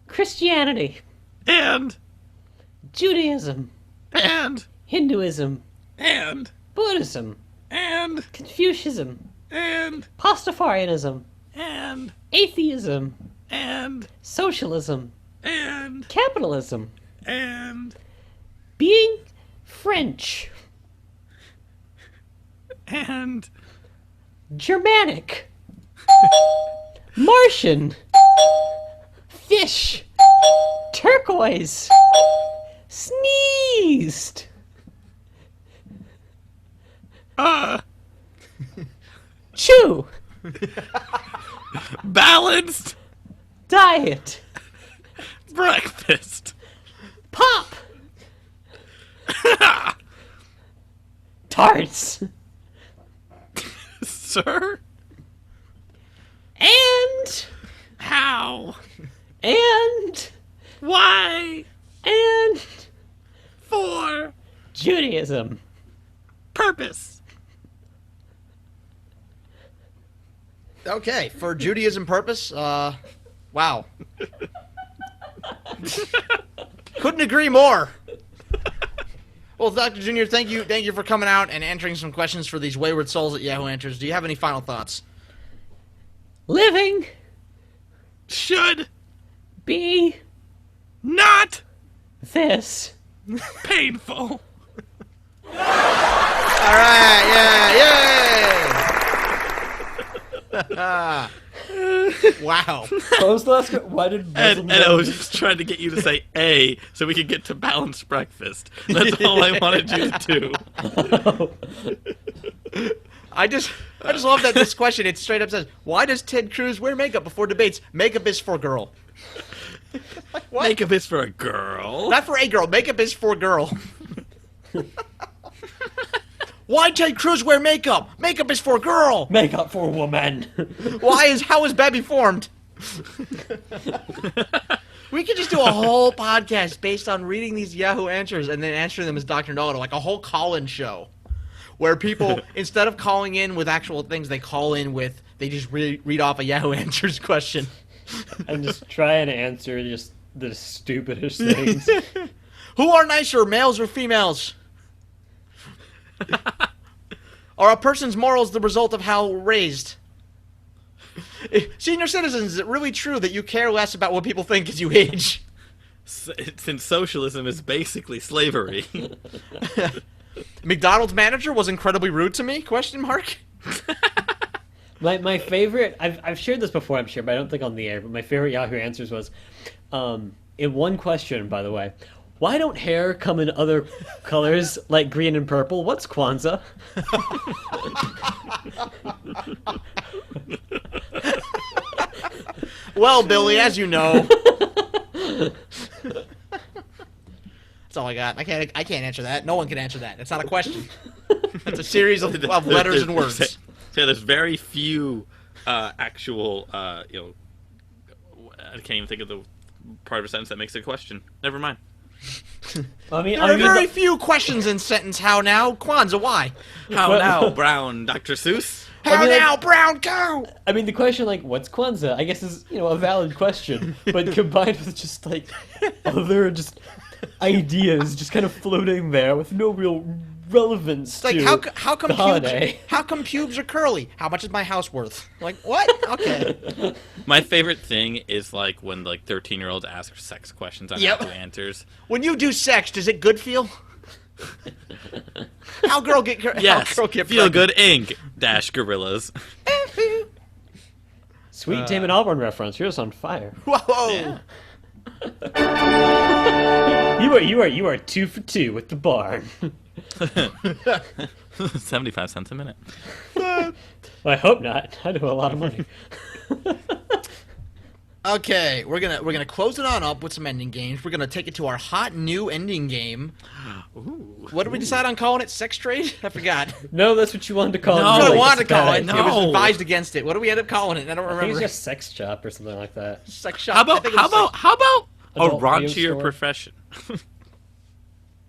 Christianity, and Judaism, Hinduism, and Buddhism, Confucianism, and Pastafarianism, and atheism, and socialism, and capitalism, and being French, and Germanic, Martian, fish, turquoise, sneezed, chew, balanced diet, breakfast. pop, tarts, Sir, and, how, and, why, and for, Judaism. purpose. Okay, for Judaism purpose, wow. Couldn't agree more. Well, Dr. Junior, thank you for coming out and answering some questions for these wayward souls at Yahoo Answers. Do you have any final thoughts? Living Should be not this. painful. All right, yeah, yay! Wow. What was the last? Why did And Muslims I was just trying to get you to say A so we could get to balanced breakfast. That's all I wanted you to do. I just love that this question, it straight up says, why does Ted Cruz wear makeup before debates? Makeup is for girl. Like, what? Makeup is for a girl. Not for a girl. Makeup is for girl. Why Ted Cruz wear makeup? Makeup is for girl. make up for woman? How is Babby formed? We could just do a whole podcast based on reading these Yahoo Answers and then answering them as Dr. Noah, like a whole call-in show. Where people, instead of calling in with actual things, they just read off a Yahoo Answers question. And just try and answer just the stupidest things. Who are nicer, males or females? Are a person's morals the result of how raised? Senior citizens, is it really true that you care less about what people think as you age? Since socialism is basically slavery. McDonald's manager was incredibly rude to me? Question mark. My favorite, I've shared this before, I'm sure, but I don't think on the air, but my favorite Yahoo Answers was, in one question, by the way, why don't hair come in other colors like green and purple? What's Kwanzaa? Well, Billy, as you know. That's all I got. I can't answer that. No one can answer that. It's not a question. It's a series of letters and words. So there's very few actual, I can't even think of the part of a sentence that makes it a question. Never mind. There are very few questions in sentence. How now, Kwanzaa? Why? How now, Brown, Dr. Seuss? How now, Brown cow? I mean, the question, like, what's Kwanzaa? I guess is, a valid question, but combined with just, like, other just ideas just kind of floating there with no real relevance Like, to how come the holiday. how come pubes are curly? How much is my house worth? Like, what? Okay. My favorite thing is, like, when, like, 13-year-olds ask sex questions on Yep. Yahoo Answers. When you do sex, does it good feel? How girl get Yes, how girl get Feel pregnant? Good Inc. - gorillas. Sweet Damon Albarn reference. You're just on fire. Whoa. You are 2 for 2 with the barn. 75 cents a minute. Well, I hope not. I do a lot of money. Okay, we're gonna close it on up with some ending games. We're gonna take it to our hot new ending game. Ooh. What did we decide on calling it? Sex trade? I forgot. No, that's what you wanted to call it. No, That's what I Like, wanted it's to a call bad it. idea. It was No. advised against it. What do we end up calling it? I don't I think remember. it's just sex shop or something like that. Sex shop. How I about think it was how about a Adult video raunchier store? profession?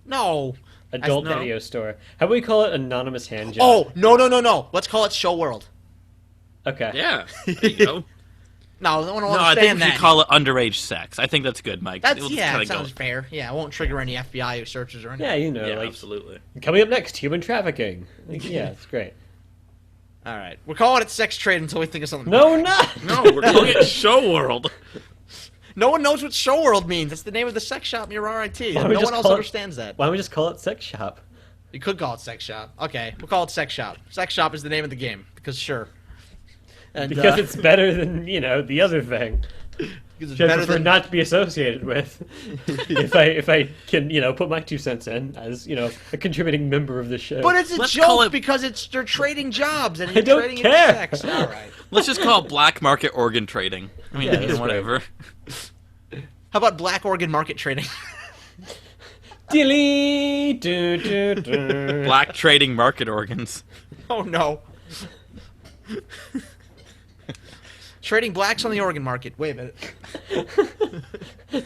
No. Adult no. video store. How about we call it anonymous hand job? Oh, no. Let's call it Show World. Okay. Yeah, there you go. No, I don't No, I understand think we that. should call it underage sex. I think that's good, Mike. That's We'll just yeah, kinda it sounds fair. Yeah, it won't trigger any FBI searches or anything. Yeah, Yeah, like absolutely. coming up next, human trafficking. Like, yeah, it's great. All right, we're calling it sex trade until we think of something. No, we're not. No, we're calling it Show World. No one knows what Show World means. That's the name of the sex shop near RIT. Why don't No we one just else call it- understands that. Why don't we just call it sex shop? You could call it sex shop. Okay, we'll call it sex shop. Sex shop is the name of the game because sure. And, Because it's better than the other thing. because it's Which I better prefer than not to be associated with. if I can put my 2 cents in as a contributing member of the show. But it's a Let's call joke it- because they're trading jobs and you're don't trading care. into sex. All right. Let's just call it black market organ trading. I mean, Yeah, that's whatever. How about black organ market trading? Dilly, do, do, do. Black trading market organs. Oh no. Trading blacks on the organ market. Wait a minute.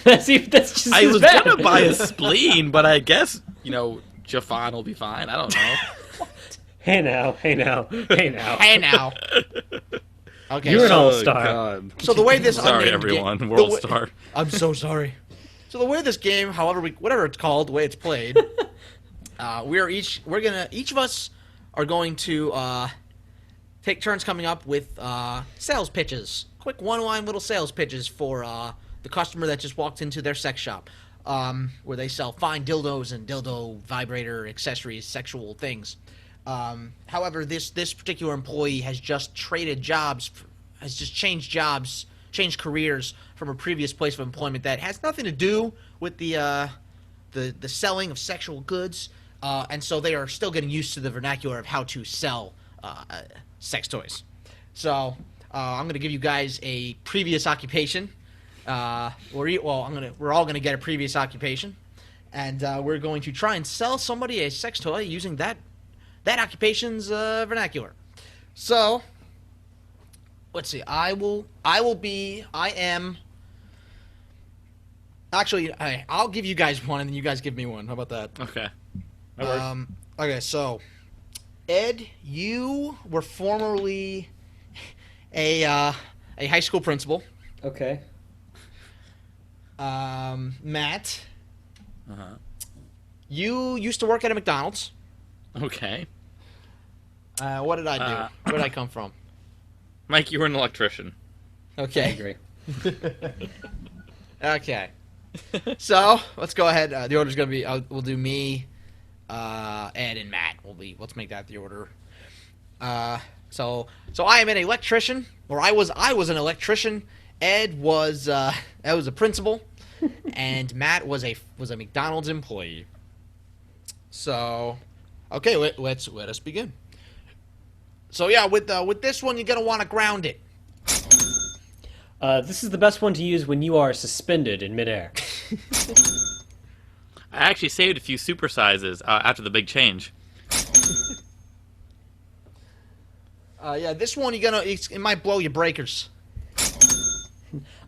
that's just I as was bad. gonna buy a spleen, but I guess Jafan will be fine. I don't know. Hey now. Hey now. Okay. You're an so, all-star. God. so the way this Sorry, unnamed everyone. game- World the way- Star. I'm so sorry. So the way this game, whatever it's called, the way it's played, each of us are going to take turns coming up with sales pitches, quick one-line little sales pitches for the customer that just walked into their sex shop, where they sell fine dildos and dildo vibrator accessories, sexual things. However, this particular employee has just traded jobs, has just changed jobs, changed careers from a previous place of employment that has nothing to do with the selling of sexual goods, and so they are still getting used to the vernacular of how to sell sex toys. So I'm going to give you guys a previous occupation. We're all going to get a previous occupation, and we're going to try and sell somebody a sex toy using that occupation's vernacular. So let's see. I'll give you guys one, and then you guys give me one. How about that? Okay. Okay, so Ed, you were formerly a high school principal. Okay. Matt, Uh-huh. you used to work at a McDonald's. Okay. What did I do? Where did I come from? Mike, you were an electrician. I Okay. agree. Okay. So let's go ahead. The order's gonna be. We'll do me, Ed, and Matt. Let's make that the order. So I am an electrician, or I was an electrician. Ed was a principal, and Matt was a McDonald's employee. So, okay, let us begin. So yeah, with this one, you're gonna want to ground it. This is the best one to use when you are suspended in midair. I actually saved a few supersizes after the big change. Yeah, this one it might blow your breakers.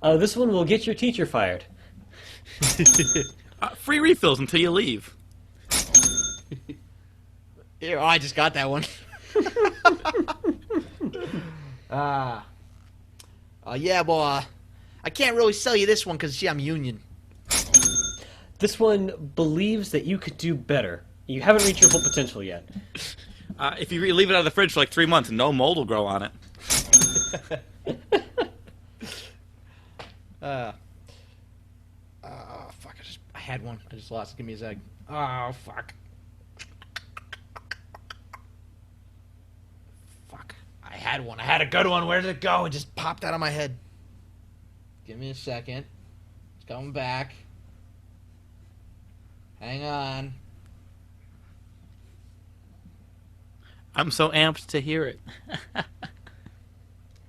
This one will get your teacher fired. Free refills until you leave. Here, I just got that one. Yeah, well, I can't really sell you this one because, I'm union. This one believes that you could do better. You haven't reached your full potential yet. If you leave it out of the fridge for like 3 months, no mold will grow on it. Fuck, I had one. I just lost it. Give me a sec. Oh, fuck. Fuck. I had one. I had a good one. Where did it go? It just popped out of my head. Give me a second. It's coming back. Hang on. I'm so amped to hear it.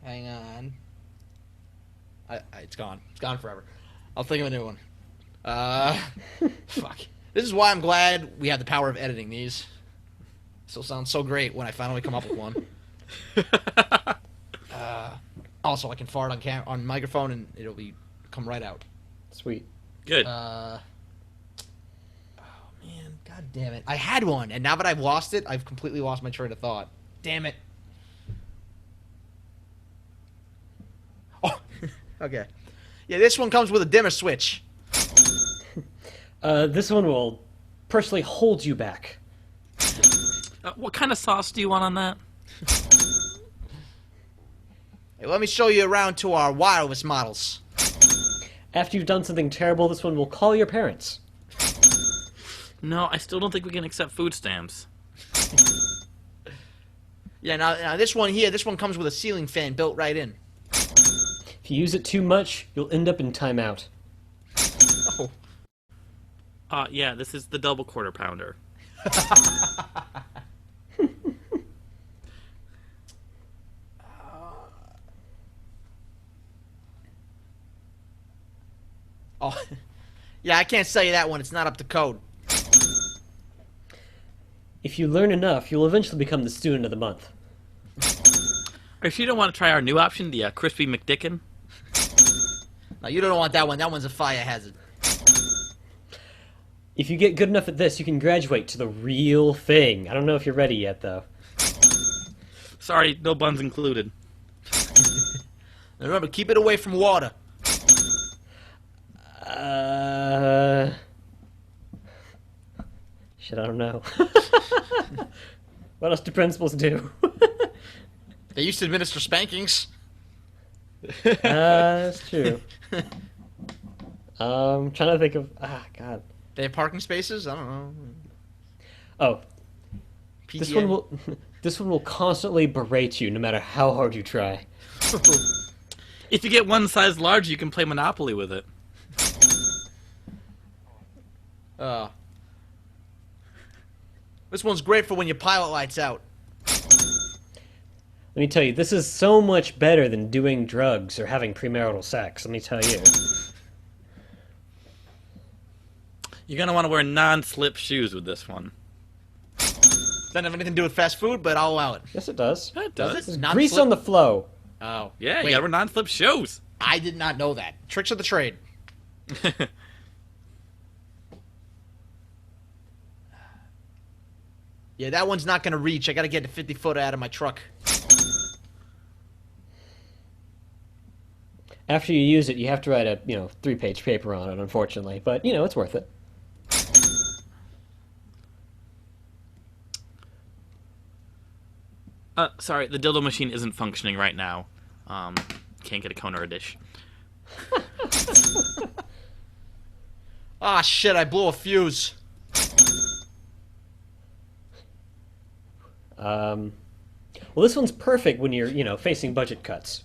Hang on. It's gone. It's gone forever. I'll think of a new one. Fuck. This is why I'm glad we have the power of editing these. This will sound so great when I finally come up with one. Also, I can fart on microphone and it'll come right out. Sweet. Good. Oh man, god damn it! I had one, and now that I've lost it, I've completely lost my train of thought. Damn it! Oh, okay. Yeah, this one comes with a dimmer switch. This one will personally hold you back. What kind of sauce do you want on that? Hey, let me show you around to our wireless models. After you've done something terrible, this one will call your parents. No, I still don't think we can accept food stamps. Yeah, now this one here, this one comes with a ceiling fan built right in. If you use it too much, you'll end up in timeout. Oh. Yeah, this is the double quarter pounder. Oh, yeah, I can't sell you that one. It's not up to code. If you learn enough, you'll eventually become the student of the month. Or if you don't want to try our new option, the Crispy McDickin. No, you don't want that one. That one's a fire hazard. If you get good enough at this, you can graduate to the real thing. I don't know if you're ready yet, though. Sorry, no buns included. And remember, keep it away from water. Shit, I don't know. What else do principals do? They used to administer spankings. That's true. Trying to think of... God. They have parking spaces? I don't know. Oh, PTA. this one will constantly berate you no matter how hard you try. If you get one size larger, you can play Monopoly with it. This one's great for when your pilot light's out. Let me tell you, this is so much better than doing drugs or having premarital sex. Let me tell you. You're going to want to wear non-slip shoes with this one. Doesn't have anything to do with fast food, but I'll allow it. Yes, it does. It Does does. it? There's Non-slip? grease on the flow. Oh. Yeah, Wait, you got to wear non-slip shoes. I did not know that. Tricks of the trade. Yeah, that one's not going to reach. I got to get a 50-footer out of my truck. After you use it, you have to write a 3-page paper on it, unfortunately. But it's worth it. Sorry, the dildo machine isn't functioning right now. Can't get a cone or a dish. Ah, shit, I blew a fuse. Well, this one's perfect when you're facing budget cuts.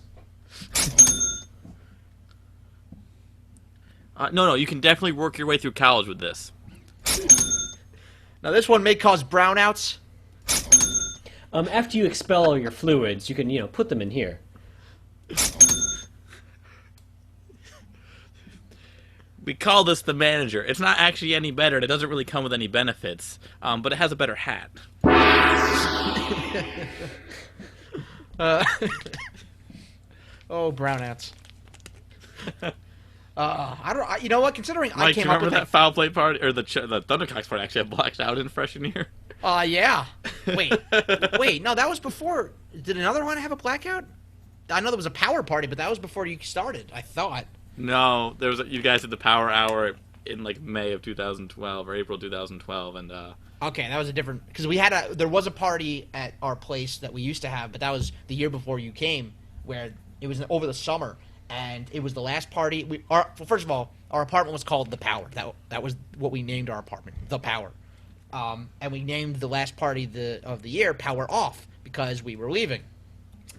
No, you can definitely work your way through college with this. Now, this one may cause brownouts. After you expel all your fluids, you can put them in here. We call this the manager. It's not actually any better, and it doesn't really come with any benefits, but it has a better hat. Uh, oh, brownouts. I don't. You know what? Considering I Mike, do came you up remember with that foul play party or the Thundercocks party actually had blacked out in freshman year? Yeah. Wait. No, that was before. Did another one have a blackout? I know there was a power party, but that was before you started. I thought. No, there was you guys did the power hour in like May of 2012 or April 2012, and Okay, that was a different because there was a party at our place that we used to have, but that was the year before you came, where it was over the summer, and it was the last party. First of all, our apartment was called the Power. That was what we named our apartment, the Power, and we named the last party of the year Power Off because we were leaving.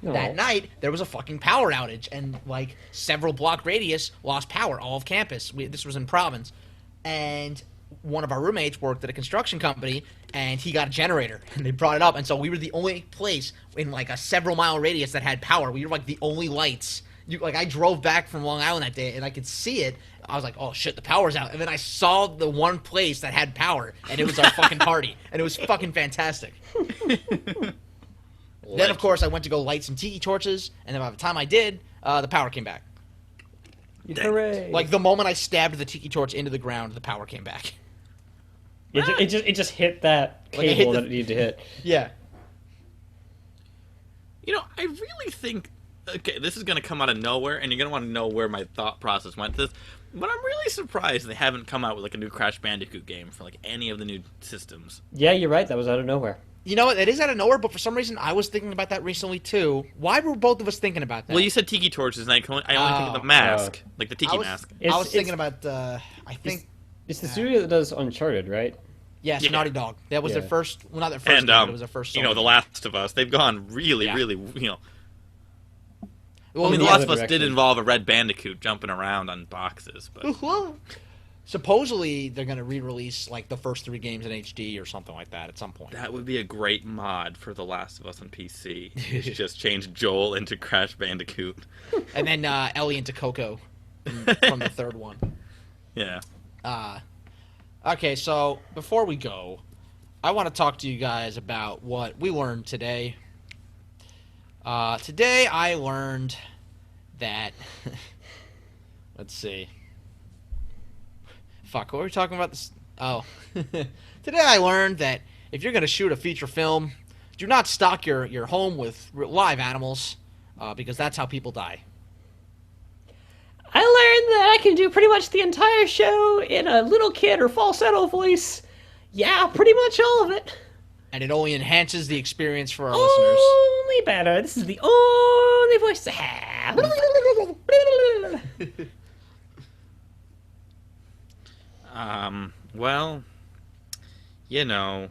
That night, there was a fucking power outage, and like several block radius lost power, all of campus. This was in Province, and one of our roommates worked at a construction company, and he got a generator, and they brought it up, and so we were the only place in like a several mile radius that had power. We were like the only lights. I drove back from Long Island that day, and I could see it. I was like, oh shit, the power's out, and then I saw the one place that had power, and it was our fucking party, and it was fucking fantastic. Then, of course, I went to go light some tiki torches, and then by the time I did, the power came back. Hooray! Like, the moment I stabbed the tiki torch into the ground, the power came back. It just hit that Like, it cable hit that it needed to hit. Yeah. you know, I really think. Okay, this is going to come out of nowhere, and you're going to want to know where my thought process went to this. But I'm really surprised they haven't come out with like a new Crash Bandicoot game for like any of the new systems. Yeah, you're right. That was out of nowhere. You know what? It is out of nowhere, but for some reason, I was thinking about that recently, too. Why were both of us thinking about that? Well, you said tiki torches, and I only think of the mask, like the tiki mask. I was thinking about, I think... It's the studio that does Uncharted, right? Yes, Yeah. Naughty Dog. That was their Yeah. first... Well, not their first And game, but it was their first you know, solo The game. Last of Us. They've gone really, Yeah. really, you know. Well, I mean, The the Last other of Us did direction. involve a red Bandicoot jumping around on boxes, but supposedly, they're going to re-release, like, the first 3 games in HD or something like that at some point. that would be a great mod for The Last of Us on PC. It's just change Joel into Crash Bandicoot. And then Ellie into Coco from the third one. Yeah. Okay, so before we go, I want to talk to you guys about what we learned today. Today I learned that... Let's see. Fuck, what were we talking about? This? Oh. Today I learned that if you're going to shoot a feature film, do not stock your home with live animals, because that's how people die. I learned that I can do pretty much the entire show in a little kid or falsetto voice. Yeah, pretty much all of it. And it only enhances the experience for our listeners. Only better. This is the only voice I have. Well, you know,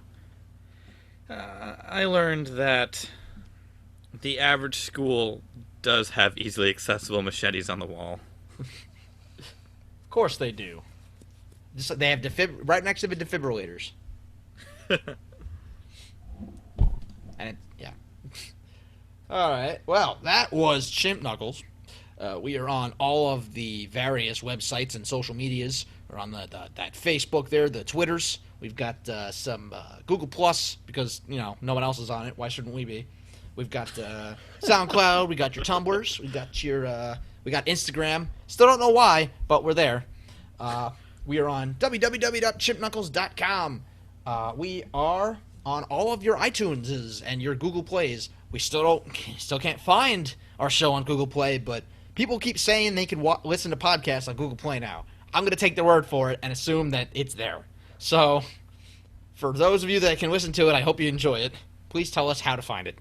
I learned that the average school does have easily accessible machetes on the wall. Of course they do. They have right next to the defibrillators. And yeah. All right. Well, that was Chimp Knuckles. We are on all of the various websites and social medias. We're on that Facebook there, the Twitters. We've got some Google Plus because no one else is on it. Why shouldn't we be? We've got SoundCloud. We got your Tumblrs. We got we got Instagram. Still don't know why, but we're there. We are on www.chimpknuckles.com. We are on all of your iTunes and your Google Plays. We still can't find our show on Google Play, but people keep saying they can listen to podcasts on Google Play now. I'm going to take their word for it and assume that it's there. So, for those of you that can listen to it, I hope you enjoy it. Please tell us how to find it.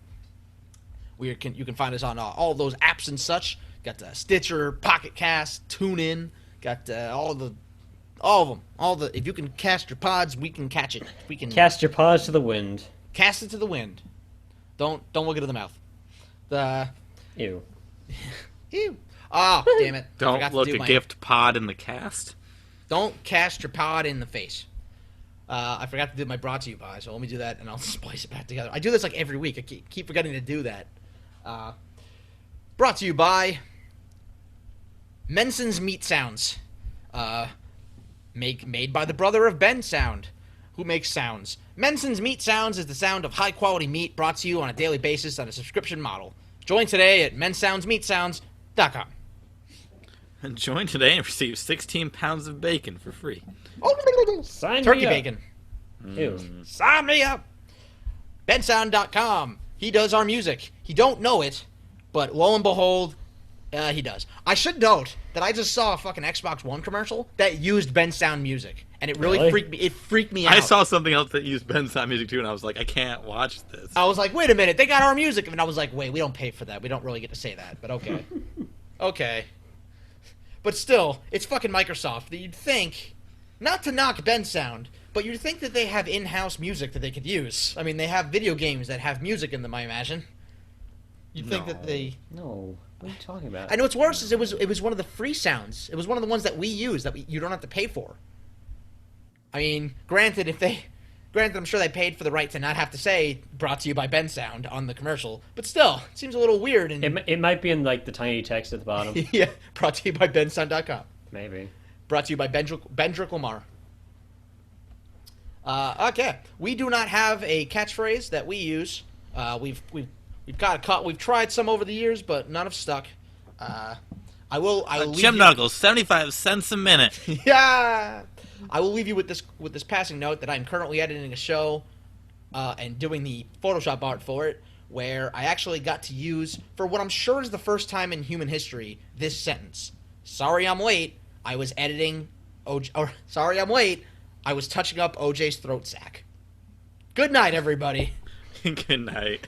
You can find us on all of those apps and such. Got Stitcher, Pocket Cast, TuneIn. Got all of them. If you can cast your pods, we can catch it. We can Cast your paws to the wind. cast it to the wind. Don't look it in the mouth. Ew. Ew. Oh, damn it! I Don't forgot to look do a my- gift pod in the cast. Don't cast your pod in the face. I forgot to do my brought to you by, so let me do that and I'll splice it back together. I do this like every week. I keep forgetting to do that. Brought to you by Menson's Meat Sounds. Made by the brother of Ben Sound, who makes sounds. Menson's Meat Sounds is the sound of high-quality meat brought to you on a daily basis on a subscription model. Join today at mensoundsmeatsounds.com. And join today and receive 16 pounds of bacon for free. Sign Turkey me up. bacon. Ew. Sign me up. bensound.com. He does our music. He don't know it, but lo and behold, he does. I should note that I just saw a fucking Xbox One commercial that used Ben Sound music, and it really, Really? freaked me. It freaked me out. I saw something else that used Ben's Sound music too, and I was like, I can't watch this. I was like, wait a minute, they got our music, and I was like, wait, we don't pay for that. We don't really get to say that, but okay, okay. But still, it's fucking Microsoft. That you'd think, not to knock Ben Sound, but you'd think that they have in-house music that they could use. I mean, they have video games that have music in them, I imagine. You'd think that they... No. What are you talking about? I know what's worse is it was one of the free sounds. It was one of the ones that we use that you don't have to pay for. I mean, granted, I'm sure they paid for the right to not have to say "brought to you by Ben Sound" on the commercial, but still, it seems a little weird. And It might be in like the tiny text at the bottom. yeah, brought to you by bensound.com. Maybe. Brought to you by Bendrick Lamar. Okay, we do not have a catchphrase that we use. We've tried some over the years, but none have stuck. I will leave Chimp you- Knuckles, 75 cents a minute. Yeah. I will leave you with this passing note that I'm currently editing a show and doing the Photoshop art for it, where I actually got to use, for what I'm sure is the first time in human history, this sentence. Sorry I'm late. I was editing sorry I'm late. I was touching up OJ's throat sack. Good night, everybody. Good night.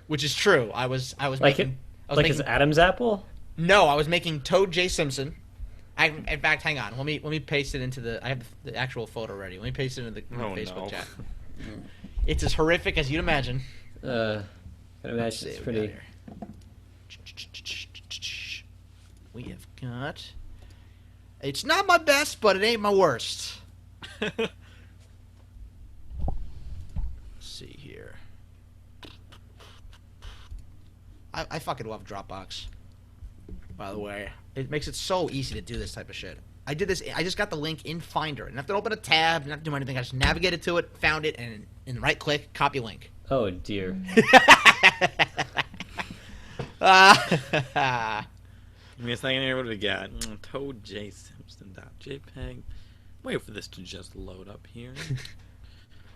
Which is true. I was Like making his Adam's apple? No, I was making Toad J. Simpson. In fact, hang on. Let me paste it into the. I have the actual photo ready. Let me paste it into the Facebook no. chat. It's as horrific as you'd imagine. I imagine Let's see it's what we got pretty. here. We have got. It's not my best, but it ain't my worst. Let's see here. I fucking love Dropbox. By the way, it makes it so easy to do this type of shit. I did this. I just got the link in Finder. I didn't have to open a tab. Didn't have to do anything. I just navigated to it, found it, and in right click, copy link. Oh dear. Give me a second here. What do we got? Toad J Simpson.jpg. Wait for this to just load up here.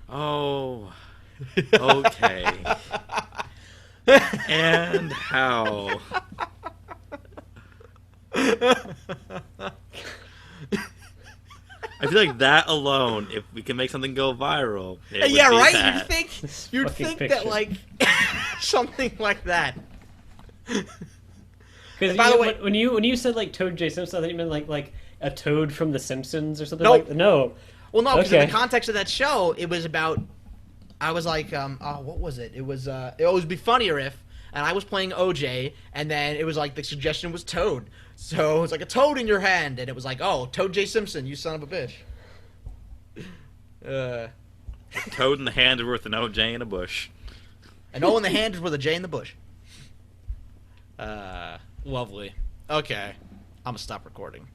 Oh. Okay. And how? I feel like that alone, if we can make something go viral, it would Yeah, be right. that. You'd fucking think that fiction. like something like that. Because by the way- when you said like Toad J. Simpson, I thought you meant like a toad from The Simpsons or something Nope. like. No. Well, no, because in Okay. the context of that show, it was about. I was like, what was it? It was, it would be funnier if, and I was playing OJ, and then it was like the suggestion was Toad. So it was like a toad in your hand, and it was like, oh, Toad J. Simpson, you son of a bitch. Toad in the hand is worth an OJ in a bush. An O in the hand is with a J in the bush. Lovely. Okay, I'm gonna stop recording.